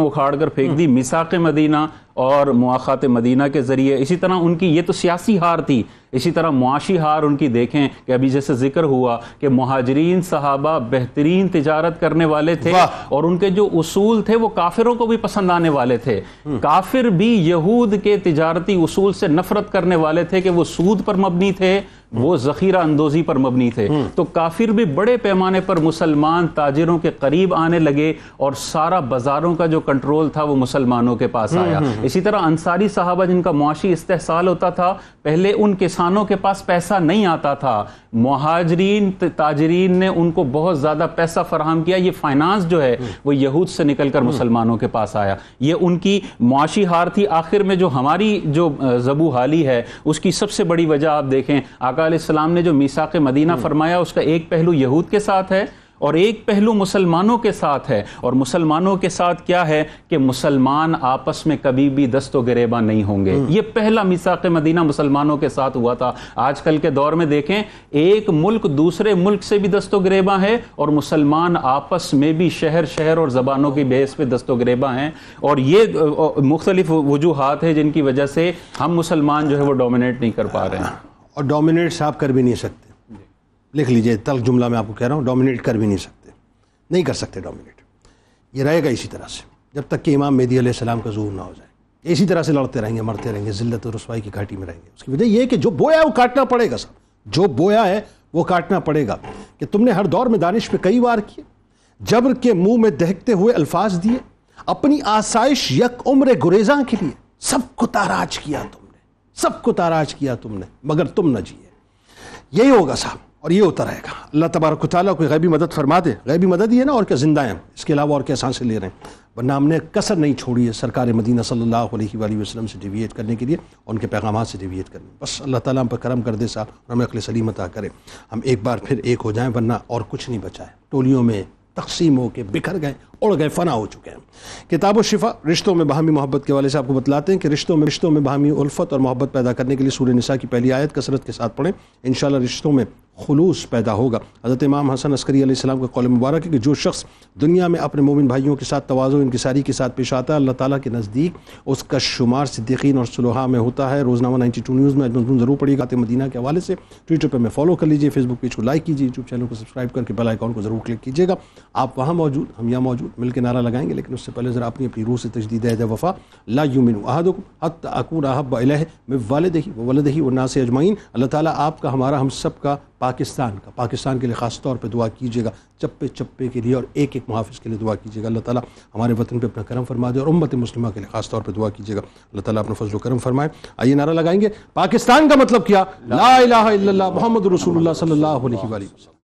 اکھاڑ کر پھینک دی میثاق مدینہ اور مواخات مدینہ کے ذریعے۔ اسی طرح ان کی یہ تو سیاسی ہار تھی، اسی طرح معاشی ہار ان کی دیکھیں کہ ابھی جیسے ذکر ہوا کہ مہاجرین صحابہ بہترین تجارت کرنے والے تھے اور ان کے جو اصول تھے وہ کافروں کو بھی پسند آنے والے تھے۔ کافر بھی یہود کے تجارتی اصول سے نفرت کرنے والے تھے کہ وہ سود پر مبنی تھے، وہ ذخیرہ اندوزی پر مبنی تھے، تو کافر بھی بڑے پیمانے پر مسلمان تاجروں کے قریب آنے لگے اور سارا بازاروں کا جو کنٹرول تھا وہ مسلمانوں کے پاس آیا۔ اسی طرح انصاری صحابہ جن کا معاشی استحصال ہوتا تھا، پہلے ان کسانوں کے پاس پیسہ نہیں آتا تھا، مہاجرین تاجرین نے ان کو بہت زیادہ پیسہ فراہم کیا، یہ فائنانس جو ہے وہ یہود سے نکل کر مسلمانوں کے پاس آیا۔ یہ ان کی معاشی ہار تھی۔ آخر میں جو ہماری جو ذبو حالی ہے اس کی سب سے بڑی وجہ آپ دیکھیں، آقا آقا علیہ السلام نے جو میثاق مدینہ فرمایا اس کا ایک پہلو یہود کے ساتھ ہے اور ایک پہلو مسلمانوں کے ساتھ ہے. اور مسلمانوں کے ساتھ کیا ہے کہ مسلمان آپس میں کبھی بھی دست و گریباں نہیں ہوں گے. یہ پہلا میثاق مدینہ مسلمانوں کے ساتھ ہوا تھا. آج کل کے دور میں دیکھیں ایک ملک دوسرے ملک سے بھی دست و گریباں ہے اور مسلمان آپس میں بھی شہر اور زبانوں کی بحث پہ دست و گریباں ہیں. اور یہ مختلف وجوہات ہیں جن کی وجہ سے ہم مسلمان جو ہے وہ ڈومینیٹ نہیں کر پا رہے ہیں. اور ڈومینیٹ صاحب کر بھی نہیں سکتے. لکھ لیجئے تلخ جملہ میں آپ کو کہہ رہا ہوں، ڈومینیٹ کر بھی نہیں سکتے، نہیں کر سکتے ڈومینیٹ. یہ رہے گا اسی طرح سے جب تک کہ امام مہدی علیہ السلام کا ظہور نہ ہو جائے. اسی طرح سے لڑتے رہیں گے، مرتے رہیں گے، ذلت و رسوائی کی گھاٹی میں رہیں گے. اس کی وجہ یہ ہے کہ جو بویا ہے وہ کاٹنا پڑے گا. صاحب جو بویا ہے وہ کاٹنا پڑے گا. کہ تم نے ہر دور میں دانش پہ کئی وار کیے، جبر کے منہ میں دہکتے ہوئے الفاظ دیے، اپنی آسائش یک عمر گریزاں کے لیے سب کو تاراج کیا تم نے، سب کو تاراج کیا تم نے، مگر تم نہ جیے. یہی ہوگا صاحب اور یہ ہوتا رہے گا. اللہ تبارک و تعالیٰ کوئی غیبی مدد فرما دے. غیبی مدد ہی ہے نا، اور کیا زندہ ہیں، اس کے علاوہ اور کیا سانسیں لے رہے ہیں. ورنہ ہم نے کسر نہیں چھوڑی ہے سرکار مدینہ صلی اللہ علیہ وآلہ وسلم سے ڈیویٹ کرنے کے لیے، اور ان کے پیغامات سے ڈیویٹ کرنے. بس اللہ تعالیٰ ہم پر کرم کر دے صاحب اور ہمیں عقل سلیم عطا کرے، ہم ایک بار پھر ایک ہو جائیں، ورنہ اور کچھ نہیں بچا ہے. ٹولیوں میں تقسیم ہو کے بکھر گئے، اڑ گئے، فنا ہو چکے ہیں. کتاب الشفا رشتوں میں باہمی محبت کے والے سے آپ کو بتلاتے ہیں کہ رشتوں میں باہمی الفت اور محبت پیدا کرنے کے لیے سورہ نساء کی پہلی آیت کثرت کے ساتھ پڑھیں. انشاءاللہ رشتوں میں خلوص پیدا ہوگا. حضرت امام حسن عسکری علیہ السلام کا قول مبارک ہے کہ جو شخص دنیا میں اپنے مومن بھائیوں کے ساتھ تواضع و انکساری کے ساتھ پیش آتا ہے، اللہ تعالیٰ کے نزدیک اس کا شمار صدیقین اور صلحاء میں ہوتا ہے. روزنامہ 92 نیوز میں مضمون ضرور پڑھیے گا مدینہ کے حوالے سے. ٹویٹر پہ میں فالو کر لیجیے، فیس بک پیج کو لائک کیجیے، یوٹیوب چینل کو سبسکرائب کر کے بیل آئیکن کو ضرور کلک کیجیے گا. آپ وہاں موجود، ہم یہاں موجود، مل کے نعرہ لگائیں گے، لیکن اس سے پہلے ذرا اپنی روح سے تجدید عہد وفا. لا یؤمن احدکم حتی اکون احب الیہ من والدہ وولدہ والناس اجمعین. اللہ تعالیٰ آپ کا، ہمارا، ہم سب کا، پاکستان کے لیے خاص طور پہ دعا کیجیے گا، چپے چپے کے لیے اور ایک ایک محافظ کے لیے دعا کیجیے گا. اللہ تعالیٰ ہمارے وطن پہ اپنا کرم فرما دے، اور امت مسلمہ کے لیے خاص طور پہ دعا کیجیے گا. اللہ تعالیٰ اپنا فضل و کرم فرمائے. آئیے نعرہ لگائیں گے. پاکستان کا مطلب کیا؟ لا الہ الا اللہ محمد رسول اللہ صلی اللہ علیہ وآلہ وسلم.